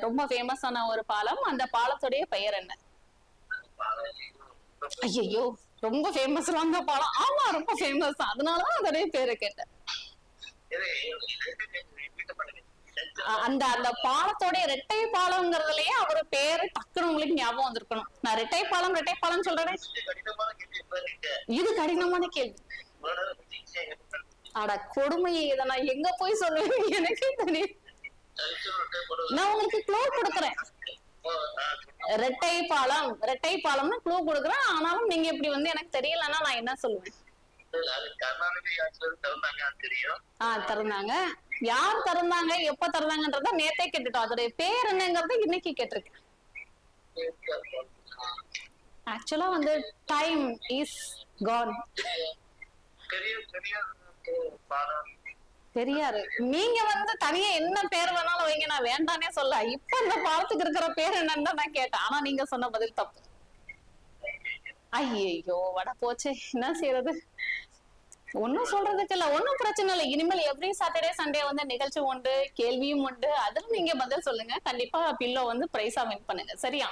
B: ரொம்ப ஃபேமஸான ஒரு பாலம். அந்த பாலத்துடைய பெயர் என்ன? ஐயோ, ரொம்ப ஃபேமஸ் அந்த பாலம். ஆமா, ரொம்ப ஃபேமஸ். அதனாலதான் அதோடைய பேரை கேட்டேன். அந்த அந்த பாலத்தோட இரட்டை பாலம்ங்கிறதுலயே அவரு பேரு டக்குனு உங்களுக்கு ஞாபகம் வந்திருக்கணும். நான் இரட்டை பாலம் சொல்றேன். இது கடினமான கேள்வி. அட கொடுமையை, இதை நான் எங்க போய் சொல்லுவேன் எனக்கு தெரியும். நான் உங்களுக்கு க்ளூ கொடுக்குறேன். இரட்டை பாலம்னு க்ளூ கொடுக்குறேன். ஆனாலும் நீங்க இப்படி வந்து எனக்கு தெரியலன்னா நான் என்ன சொல்லுவேன்? திறந்தாங்க. யார் திறந்தாங்க, எப்ப திறந்தாங்கன்றத நேத்தே கேட்டுட்டோம். அதோடைய பேர் என்னங்கறத இன்னைக்கு கேட்டிருக்கேன். ஆக்சுவலா வந்து டைம் இஸ் கான். தெரியாது. நீங்க வந்து தனியா என்ன பேர் வேணாலும் வைங்க, நான் வேண்டானே சொல்ல. இப்ப இந்த பாலத்துக்கு இருக்கிற பேர் என்னன்னு நான் கேட்டேன். ஆனா நீங்க சொன்ன பதில் தப்பு. ஐயோ, வட போச்சே, என்ன செய்யறது? ஒன்னும் சொல்றதுக்கு இல்ல, ஒன்னும் பிரச்சனை இல்லை. இனிமேல் எவ்ரி சாட்டர்டே சண்டே வந்து நிகழ்ச்சி உண்டு, கேள்வியும் உண்டு. அதுல நீங்க பதில் சொல்லுங்க. கண்டிப்பா பில்லோ வந்து பிரைஸா வின் பண்ணுங்க. சரியா?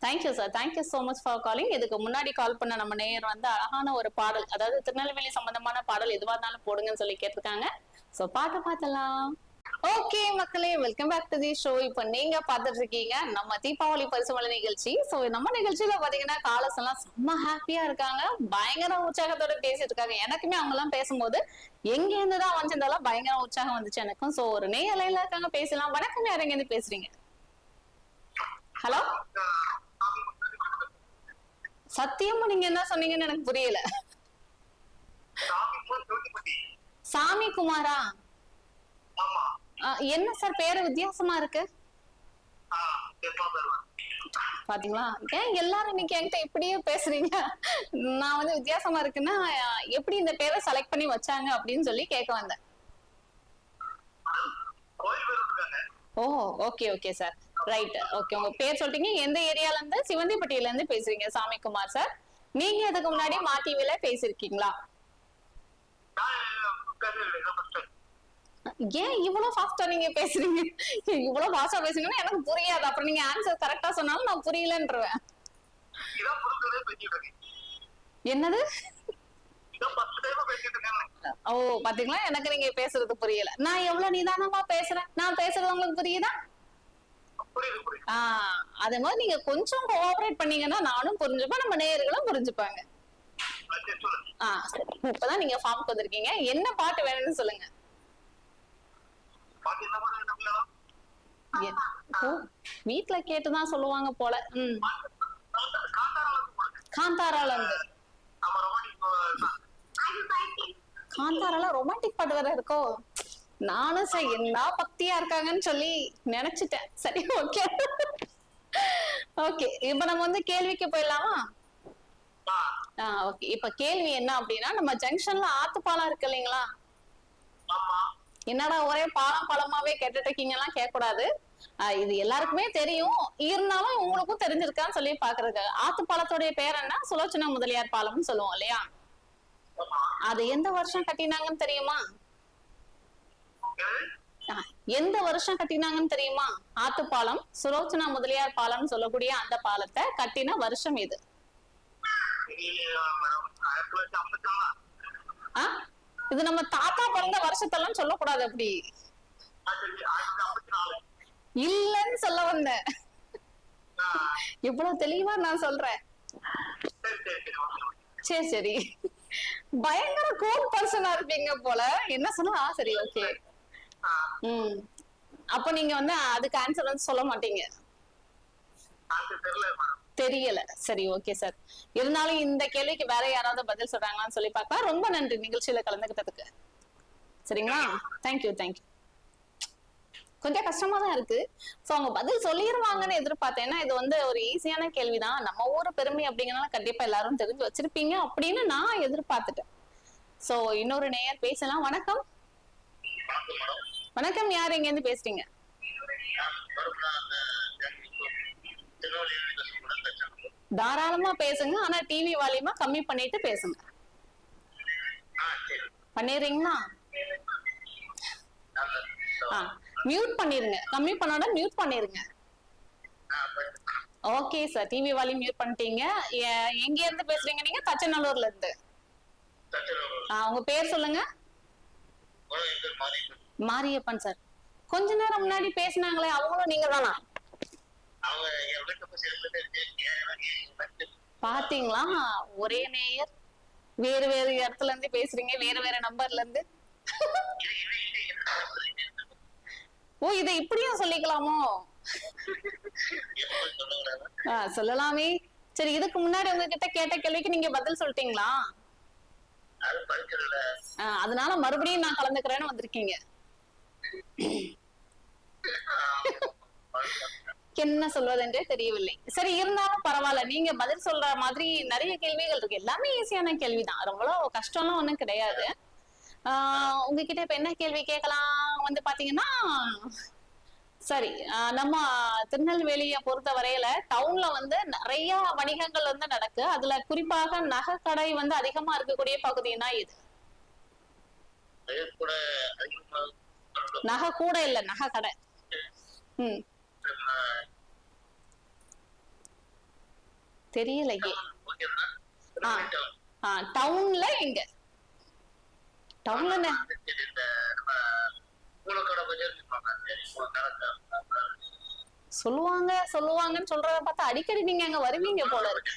B: Thank you sir, thank you so much for calling. இதுக்கு முன்னாடி கால் பண்ண நம்ம நேயர் வந்து அழகான ஒரு பாடல், அதாவது திருநெல்வேலி சம்பந்தமான பாடல் எதுவா இருந்தாலும் போடுங்கன்னு சொல்லி கேட்டிருக்காங்க. சோ பாட்டு பார்த்தலாம். ஓகே மக்களே, welcome back to the show. இப்ப நீங்க பாத்துட்டு இருக்கீங்க நம்ம தீபாவளி பரிசுமலை நிகழ்ச்சி. சோ நம்ம நிகழ்ச்சியில பாத்தீங்கன்னா காலர்ஸ் எல்லாம் செம்ம ஹாப்பியா இருக்காங்க, பயங்கர உற்சாகத்தோட பேசிட்டு இருக்காங்க. எனக்குமே அவங்க எல்லாம் பேசும்போது எங்க இருந்துதான் வந்துருந்தாலும் பயங்கர உற்சாகம் வந்துச்சு எனக்கும். சோ ஒரு நேயலையில இருக்காங்க, பேசலாம். வணக்கம், யார் எங்க இருந்து பேசுறீங்க? ஹலோ, சத்தியமா நீங்க என்ன சொன்னீங்கன்னு எனக்கு புரியல. சாமி குமாரா? என்ன சார் பேரு வித்தியாசமா இருக்கு? பாத்தீங்களா, ஏன் எல்லாரும் இன்னைக்கு என்கிட்ட இப்படியே பேசுறீங்க? நான் வந்து வித்தியாசமா இருக்குன்னா எப்படி இந்த பேரை செலக்ட் பண்ணி வச்சாங்க அப்படின்னு சொல்லி கேட்க வந்தேன். Oh okay okay sir, right. Okay, உங்க பேர் சொல்லிட்டீங்க. எந்த ஏரியால இருந்து? சிவந்திப்பட்டியில இருந்து பேசுறீங்க சாமிக்குமார் சார். நீங்க அதுக்கு முன்னாடி மா டிவில பேசிருக்கீங்களா? ஏன் இவ்வளவு ஃபாஸ்டா நீங்க பேசுறீங்க? இவ்வளவு ஃபாஸ்டா பேசுறீங்கன்னா எனக்கு புரியாது. அப்புறம் நீங்க ஆன்சர் கரெக்டா சொன்னாலும் நான் புரியலன்றேன். என்னது? ஓ பாத்தீங்களா, எனக்கு நீங்க பேசுறது புரியல. நான் எவ்வளவு நிதானமா பேசுறேன், நான் பேசுறது உங்களுக்கு புரியுதா? அதே மாதிரி நீங்க கொஞ்சம் கோஆபரேட் பண்ணீங்கன்னா நானும் புரிஞ்சுப்பேன், நம்ம நேயர்களும் புரிஞ்சுப்பாங்க. இப்பதான் நீங்க ஃபார்முக்கு வந்திருக்கீங்க. என்ன பாட்டு வேணும்னு சொல்லுங்க. வீட்டுல கேட்டுதான் சொல்லுவாங்க போல. காந்தாரால இருந்து. காந்தாரால ரொமான்டிக் பாட்டு வேற இருக்கோ? நானும் சரி என்ன பக்தியா இருக்காங்கன்னு சொல்லி நினைச்சிட்டேன். சரி, ஓகே ஓகே. இப்ப நம்ம வந்து கேள்விக்கு போயிடலாமா? ஓகே. இப்ப கேள்வி என்ன அப்படின்னா, நம்ம ஜங்ஷன்ல ஆத்துப்பாலம் இருக்கு இல்லைங்களா? என்னடா ஒரே பாலம் பழமாவே கேட்டுட்டு இருக்கீங்கலாம் கேட்க கூடாது. இது எல்லாருக்குமே தெரியும், இருந்தாலும் உங்களுக்கும் தெரிஞ்சிருக்கான்னு சொல்லி பாக்குறது. ஆத்துப்பாலத்துடைய பேர் என்ன? சுலோச்சனா முதலியார் பாலம்னு சொல்லுவோம் இல்லையா? அது எந்த வருஷம் கட்டினாங்கன்னு தெரியுமா? எந்த வருஷம் கட்டினாங்கன்னு தெரியுமா? ஆத்துப்பாலம், சுலோச்சனா முதலியார் பாலம்னு சொல்லக்கூடிய அந்த பாலத்தை கட்டின வருஷம் இது. இது நம்ம தாத்தா பிறந்த வருஷத்தெல்லாம் சொல்லக்கூடாது. அப்படி இல்லன்னு சொல்ல வந்தேன். இவ்வளவு தெளிவா நான் சொல்றேன். சரி சரி, பயங்கர கூல் பர்சனா இருப்பீங்க போல. என்ன சொன்னா சரி, ஓகே. அப்ப நீங்க வந்து அதுக்கு ஆன்சர் வந்து சொல்ல மாட்டீங்க. தெரியல. சரி, ஓகே சார். இருந்தாலும் இந்த கேள்விக்கு வேற யாராவது பதில் சொல்றாங்களான்னு சொல்லி பார்க்கலாம். ரொம்ப நன்றி நிகழ்ச்சியில கலந்துகிட்டதுக்கு. சரிங்களா? Thank you thank you. கொஞ்சம் கஷ்டமா தான் இருக்கு. சோ அவங்க பதில் சொல்லிடுவாங்கன்னு எதிர்பார்த்தேன். இது வந்து ஒரு ஈஸியான கேள்விதான். நம்ம ஊரு பெருமை அப்படிங்கறதுனால கண்டிப்பா எல்லாரும் தெரிஞ்சு வச்சிருப்பீங்க அப்படின்னு நான் எதிர்பார்த்துட்டேன். சோ இன்னொரு நேயர் பேசலாம். வணக்கம். வணக்கம், யார் எங்க இருந்து பேசுறீங்க? தாராளமா பேசுங்க, ஆனா டிவி வால்யூமா கம்மி பண்ணிட்டு பேசுங்க. பண்ணிடுறீங்களா? மியூட் பண்ணிருங்க. கம்மி பண்ணோட மியூட் பண்ணிருங்க. Okay sir, TV volume mute பண்ணிட்டீங்க. எங்க இருந்து பேசுறீங்க நீங்க? தச்சநல்லூர்ல இருந்து. உங்க பேர் சொல்லுங்க. மாரியப்பன் சார். கொஞ்ச நேரம் முன்னாடி பேசினாங்களே, அவங்களும் நீங்க தானா? பாத்தீங்களா, ஒரே நேயர் வேறு வேறு இடத்துல இருந்து பேசுறீங்க, வேறு வேற நம்பர்ல இருந்து. ஓ, இதை இப்படியும் சொல்லிக்கலாமோ? சொல்லலாமே. சரி, இதுக்கு முன்னாடி உங்ககிட்ட கேட்ட கேள்விக்கு நீங்க பதில் சொல்லிட்டீங்களா? அதனால மறுபடியும் நான் கலந்துக்கிறேன்னு வந்திருக்கீங்க. என்ன சொல்வதென்றே தெரியவில்லை. சரி, இருந்தாலும் பரவாயில்ல. நீங்க பதில் சொல்ற மாதிரி நிறைய கேள்விகள் இருக்கு. எல்லாமே ஈஸியான கேள்விதான், ரொம்ப கஷ்டம்லாம் ஒண்ணும் கிடையாது. உங்ககிட்ட இப்ப என்ன கேள்வி கேட்கலாம் வந்து பாத்தீங்கன்னா, சரி, நம்ம திருநெல்வேலியை பொறுத்த வரையில டவுன்ல வந்து நிறைய வணிகங்கள் வந்து நடக்கு. அதுல குறிப்பாக நகை கடை வந்து அதிகமா இருக்கக்கூடிய பகுதினா இது? நகை கூட இல்ல, நகை கடை. தெரியலையே. டவுன்ல எங்க? டவுன்ல சொல்லுவாங்கன்னு சொல்றத பார்த்தா அடிக்கடி நீங்க அங்க வருவீங்க போல இருக்கு.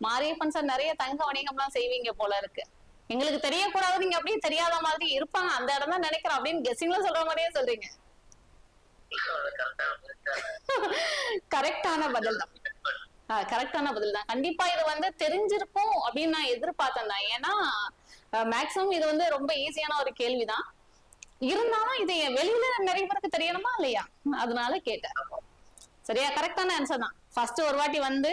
B: மாரியப்பன் சார் நிறைய தங்க வணிகம் எல்லாம் செய்வீங்க போல இருக்கு. எங்களுக்கு தெரியக்கூடாது, நீங்க அப்படியே தெரியாத மாதிரி இருப்பாங்க அந்த இடம் தான் நினைக்கிறோம் அப்படின்னு கெஸ்ஸிங்ல சொல்ற மாதிரியே சொல்றீங்க. கரெக்டான பதில் தான். கரெக்டான பதில் தான். கண்டிப்பா இது வந்து தெரிஞ்சிருக்கும் அப்படின்னு நான் எதிர்பார்த்தேன் தான். ஏன்னா மேக்சிமம் இது வந்து ரொம்ப ஈஸியான ஒரு கேள்விதான். இருந்தாலும் இது வெளியில நிறைய பேருக்கு தெரியணுமா இல்லையா, அதனால கேட்டேன். சரியா? கரெக்டான ஆன்சர் தான். ஃபர்ஸ்ட் ஒரு வாட்டி வந்து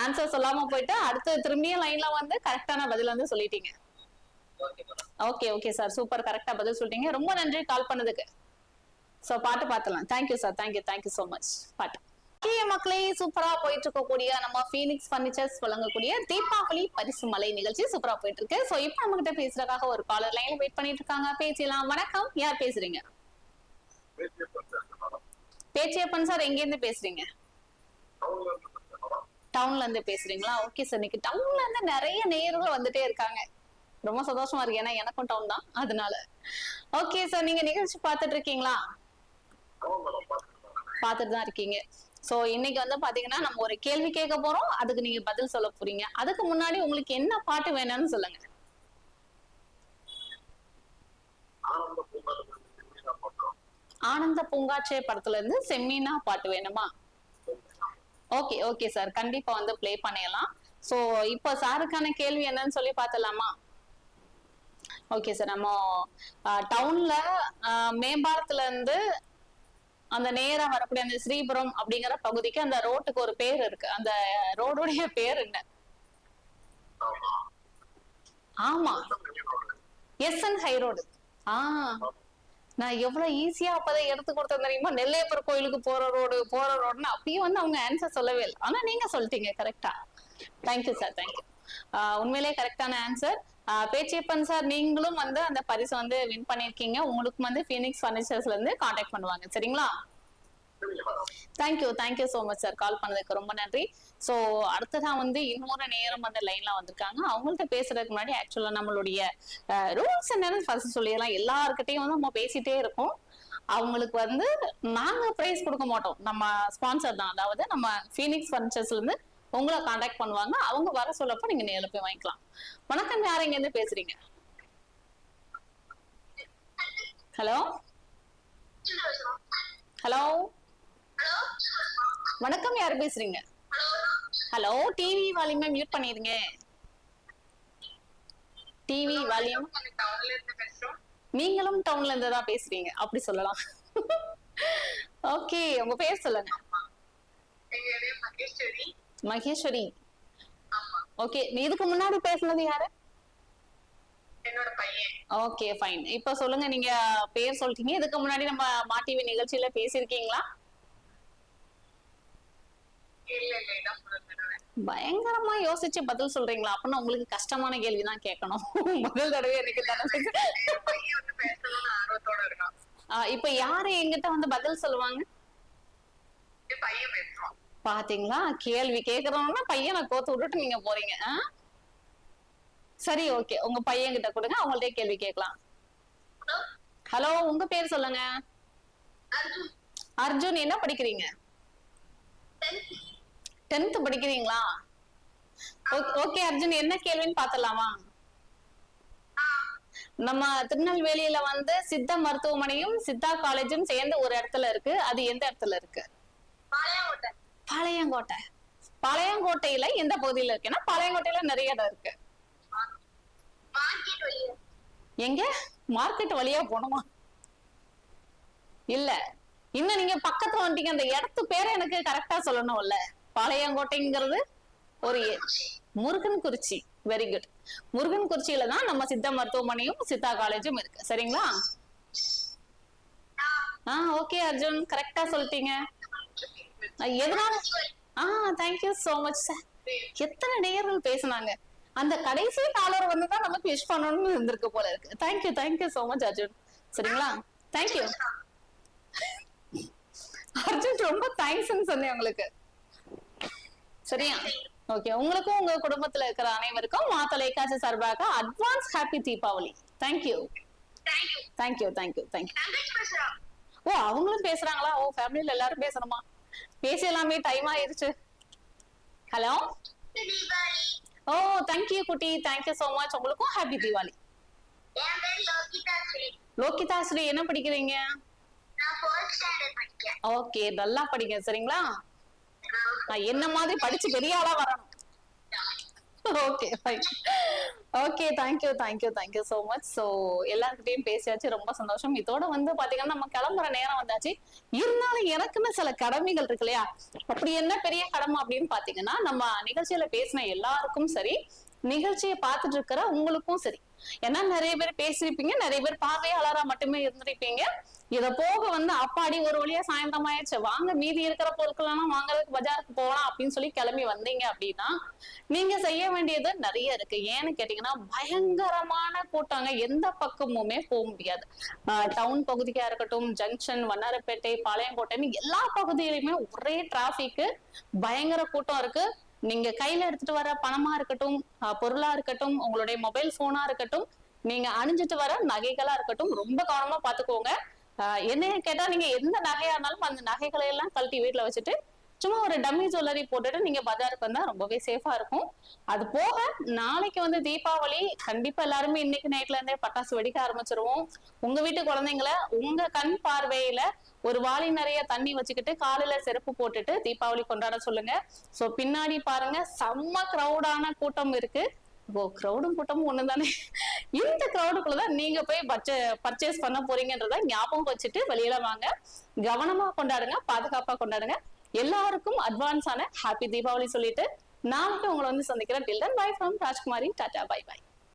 B: ஆன்சர் சொல்லாம போயிட்டு அடுத்து திரும்பியும் லைன்ல வந்து கரெக்டான பதில் வந்து சொல்லிட்டீங்க. ஓகே ஓகே சார், சூப்பர், கரெக்டா பதில் சொல்லிட்டீங்க. ரொம்ப நன்றி கால் பண்ணதுக்கு. சோ பாட்டு பாத்துலாம். Thank you sir, thank you so much. பாட்டு மக்களே, சூப்பரா போயிட்டு இருக்கக்கூடிய நம்ம பீனிக்ஸ் பர்னிச்சர்ஸ் வழங்கக்கூடிய தீபாவளி பரிசு மலை நிகழ்ச்சி சூப்பரா போயிட்டு இருக்கு. சோ இப்ப நம்ம கிட்ட பேசுறதுக்காக ஒரு காலர் லைன்ல வெயிட் பண்ணிட்டு இருக்காங்க. பேசலாம். வணக்கம், யார் பேசுறீங்க? பேச்சியப்பன் சார், எங்க இருந்து பேசுறீங்க? டவுன்ல இருந்து பேசுறீங்களா? ஓகே சார், இன்னைக்கு டவுன்ல இருந்து நிறைய நேயர்கள் வந்துட்டே இருக்காங்க. ரொம்ப சந்தோஷமா இருக்கு, ஏன்னா எனக்கும் டவுன் தான், அதனால. ஓகே சார், நீங்க நிகழ்ச்சி பாத்துட்டு இருக்கீங்களா? பாத்துட்டு தான் இருக்கீங்க. சோ இன்னைக்கு வந்து பாத்தீங்கன்னா நம்ம ஒரு கேள்வி கேட்க போறோம், அதுக்கு நீங்க பதில் சொல்ல போறீங்க. அதுக்கு முன்னாடி உங்களுக்கு என்ன பாட்டு வேணும்னு சொல்லுங்க. ஆனந்த பூங்காற்றே படத்துல இருந்து செம்மீனா பாட்டு வேணுமா? ஓகே ஓகே சார், கண்டிப்பா வந்து பிளே பண்ணிடலாம். சோ இப்ப சாருக்கான கேள்வி என்னன்னு சொல்லி பாத்தலாமா? ஓகே சார், நம்ம டவுன்ல மேம்பாலத்துல இருந்து அந்த நேரா வரக்கூடிய அந்த ஸ்ரீபுரம் அப்படிங்கிற பகுதிக்கு அந்த ரோட்டுக்கு ஒரு பேர் இருக்கு. அந்த ரோடுடைய பேர் என்ன? ஆமா, எஸ்என் ஹை ரோடு. நான் எவ்வளவு ஈஸியா அப்பதான் எடுத்து கொடுத்தேன் தெரியுமா? நெல்லையப்பர் கோயிலுக்கு போற ரோடுன்னு அப்பயும் வந்து அவங்க ஆன்சர் சொல்லவே இல்லை. ஆனா நீங்க சொல்லிட்டீங்க கரெக்டா. Thank you sir, thank you. உண்மையிலேயே கரெக்டான ஆன்சர். பேச்சியப்பன் சார், நீங்களும் வந்து அந்த பரிசு வந்து வின் பண்ணிருக்கீங்க. உங்களுக்கு வந்து ஃபீனிக்ஸ் ஃபர்னிச்சர்ஸ்ல இருந்து கான்டாக்ட் பண்ணுவாங்க, சரிங்களா? தேங்க்யூ சோ மச் சார், கால் பண்ணதுக்கு ரொம்ப நன்றி. சோ அடுத்ததா வந்து இன்னொரு நேரம் வந்து லைன்ல வந்திருக்காங்க. அவங்கள்ட்ட பேசுறதுக்கு முன்னாடி ஆக்சுவலா நம்மளுடைய ரூல்ஸ் என்னன்னு ஃபர்ஸ்ட் சொல்லிடலாம். எல்லாருக்கிட்டையும் வந்து நம்ம பேசிட்டே இருக்கோம். அவங்களுக்கு வந்து நாங்க பிரைஸ் கொடுக்க மாட்டோம், நம்ம ஸ்பான்சர் தான். அதாவது நம்ம ஃபீனிக்ஸ் ஃபர்னிச்சர்ஸ்ல இருந்து உங்களை கான்டாக்ட் பண்ணுவாங்க. அவங்க வர சொல்லப்போ நீங்க நேர்ல போய் வாங்கிக்கலாம். வணக்கம், யார் எங்க இருந்து பேசுறீங்க? ஹலோ ஹலோ வணக்கம், யாரு பேசுறீங்க? ஹலோ, டிவி வால்யூமை மியூட் பண்ணிருங்க. TV volume. நீங்களும் டவுன்ல இருந்து தான் பேசுறீங்க, அப்படி சொல்லலாம். ஓகே, உங்க பேர் சொல்லுங்க. மகேஸ்வரி. ஓகே, நீ இதுக்கு முன்னாடி பேசுனது யாரு?
C: என்னோட பையன்.
B: Okay fine. இப்ப சொல்லுங்க, நீங்க பேர் சொல்லிட்டீங்க. இதுக்கு முன்னாடி நம்ம மா டிவி நிகழ்ச்சியில பேசியிருக்கீங்களா? பயங்கரமா யோசிச்சு பதில் சொல்றீங்களா? அப்படின்னா உங்களுக்கு கஷ்டமான கேள்விதான் கேட்கணும். முதல் தடவை எனக்கு தானே. இப்ப யாரு எங்கிட்ட வந்து பதில் சொல்லுவாங்க? பாத்தீங்களா, கேள்வி கேக்குறோம்னா பையனை கோத்து விட்டுட்டு நீங்க போறீங்க. சரி, ஓகே, உங்க பையன் கிட்ட கொடுங்க, அவங்கள்ட்ட கேள்வி கேட்கலாம். ஹலோ, உங்க பேர் சொல்லுங்க. அர்ஜுன். என்ன படிக்கிறீங்க? 10th படிக்கிறீங்களா? ஓகே அர்ஜுன், என்ன கேள்வின்னு பாத்தலாமா? நம்ம திருநெல்வேலியில வந்து சித்த மருத்துவமனையும் சித்தா காலேஜும் சேர்ந்து ஒரு இடத்துல இருக்கு. அது எந்த இடத்துல இருக்கு? பாளையங்கோட்டை. பாளையங்கோட்டையில எந்த பகுதியில இருக்குன்னா, பாளையங்கோட்டையில நிறைய இடம் இருக்கு. எங்க? மார்க்கெட் வழியா போகணுமா? இல்ல, இன்னும் நீங்க பக்கத்துல வந்துட்டீங்க. அந்த இடத்து பேரை எனக்கு கரெக்டா சொல்லணும்ல. பாளையங்கோட்டைங்கிறது ஒரு முருகன்குறிச்சி. Very good. முருகன்குறிச்சியில தான் நம்ம சித்த மருத்துவமனையும் சித்தா காலேஜும் இருக்கு, சரிங்களா? ஓகே அர்ஜுன், கரெக்டா சொல்லிட்டீங்க. எதனால? Thank you so much sir. எத்தனை நேயர்கள் பேசுனாங்க. அந்த கடைசி காலர் வந்து தான் நமக்கு விஷ் பண்ணணும்னு இருந்திருக்கு போல இருக்கு. தேங்க்யூ சோ மச் அர்ஜுன், சரிங்களா? தேங்க்யூ அர்ஜுன், ரொம்ப தேங்க்ஸ்ன்னு சொன்னேன் உங்களுக்கு. சரியா? ஓகே, உங்களுக்கும் உங்க குடும்பத்துல இருக்கிற அனைவருக்கும் மா தொலைக்காட்சி சார்பாக அட்வான்ஸ் ஹாப்பி தீபாவளி. தேங்க்யூ. ஓ, அவங்களும் பேசுறாங்களா? ஓ, ஃபேமிலில எல்லாரும் பேசணுமா? பேசலாமே, டைம் ஆயிருச்சு. ஹலோ. ஓ, தேங்க்யூ குட்டி, தேங்க்யூ சோ மச். உங்களுக்கும் ஹாப்பி தீபாவளி. லோகிதா ஸ்ரீ, என்ன படிக்கிறீங்க? ஓகே, நல்லா படிங்க, சரிங்களா? என்ன மாதிரி படிச்சு பெரிய ஆளா வரணும். Okay fine. Okay, thank you so much. So எல்லார்கிட்டயும் பேசியாச்சு, ரொம்ப சந்தோஷம். இதோட வந்து பாத்தீங்கன்னா நம்ம கிளம்புற நேரம் வந்தாச்சு. இருந்தாலும் எனக்குன்னு சில கடமைகள் இருக்கு இல்லையா? அப்படி என்ன பெரிய கடமை அப்படின்னு பாத்தீங்கன்னா, நம்ம நிகழ்ச்சியில பேசின எல்லாருக்கும் சரி, நிகழ்ச்சியை பார்த்துட்டு இருக்கிற உங்களுக்கும் சரி. ஏன்னா நிறைய பேர் பேசிருப்பீங்க, நிறைய பேர் பார்வையாளரா மட்டுமே இருந்திருப்பீங்க. இத போக வந்து அப்பாடி ஒரு வழியா சாயந்தரம் ஆயிடுச்சு, வாங்க மீதி இருக்கிற பொருட்கள் எல்லாம் வாங்குறதுக்கு பஜாருக்கு போகலாம் அப்படின்னு சொல்லி கிளம்பி வந்தீங்க அப்படின்னா, நீங்க செய்ய வேண்டியது நிறைய இருக்கு. ஏன்னு கேட்டீங்கன்னா, பயங்கரமான கூட்டங்க, எந்த பக்கமுமே போக முடியாது. டவுன் பகுதியா இருக்கட்டும், ஜங்ஷன், வண்ணாரப்பேட்டை, பாளையங்கோட்டைன்னு எல்லா பகுதியிலுமே ஒரே டிராபிக், பயங்கர கூட்டம் இருக்கு. நீங்க கையில எடுத்துட்டு வர பணமா இருக்கட்டும், பொருளா இருக்கட்டும், உங்களுடைய மொபைல் போனா இருக்கட்டும், நீங்க அணிஞ்சிட்டு வர நகைகளா இருக்கட்டும், ரொம்ப கவனமா பாத்துக்கோங்க. என்னைய கேட்டா, நீங்க எந்த நகையா இருந்தாலும் அந்த நகைகளை எல்லாம் கழட்டி வீட்டுல வச்சுட்டு சும்மா ஒரு டம்மி ஜுவல்லரி போட்டுட்டு நீங்க பஜாருக்கு வந்தா ரொம்பவே சேஃபா இருக்கும். அது போக நாளைக்கு வந்து தீபாவளி, கண்டிப்பா எல்லாருமே இன்னைக்கு நைட்ல இருந்தே பட்டாசு வெடிக்க ஆரம்பிச்சிருவோம். உங்க வீட்டு குழந்தைங்கள உங்க கண் பார்வையில ஒரு வாளி நிறைய தண்ணி வச்சுக்கிட்டு காலையில செருப்பு போட்டுட்டு தீபாவளி கொண்டாட சொல்லுங்க. சோ பின்னாடி பாருங்க, செம்ம கிரௌடான கூட்டம் இருக்கு. கிரௌடும் கூட்டமும் ஒண்ணுதானே. இந்த கிரௌடுக்குள்ளதான் நீங்க போய் பர்ச்சேஸ் பண்ண போறீங்கன்றத ஞாபகம் வச்சுட்டு வெளியில வாங்க. கவனமா கொண்டாடுங்க, பாதுகாப்பா கொண்டாடுங்க. எல்லாருக்கும் அட்வான்ஸான ஹாப்பி தீபாவளி சொல்லிட்டு நான் உங்களை வந்து சந்திக்கிறேன். Till then bye from Rajkumari. Tata, bye by.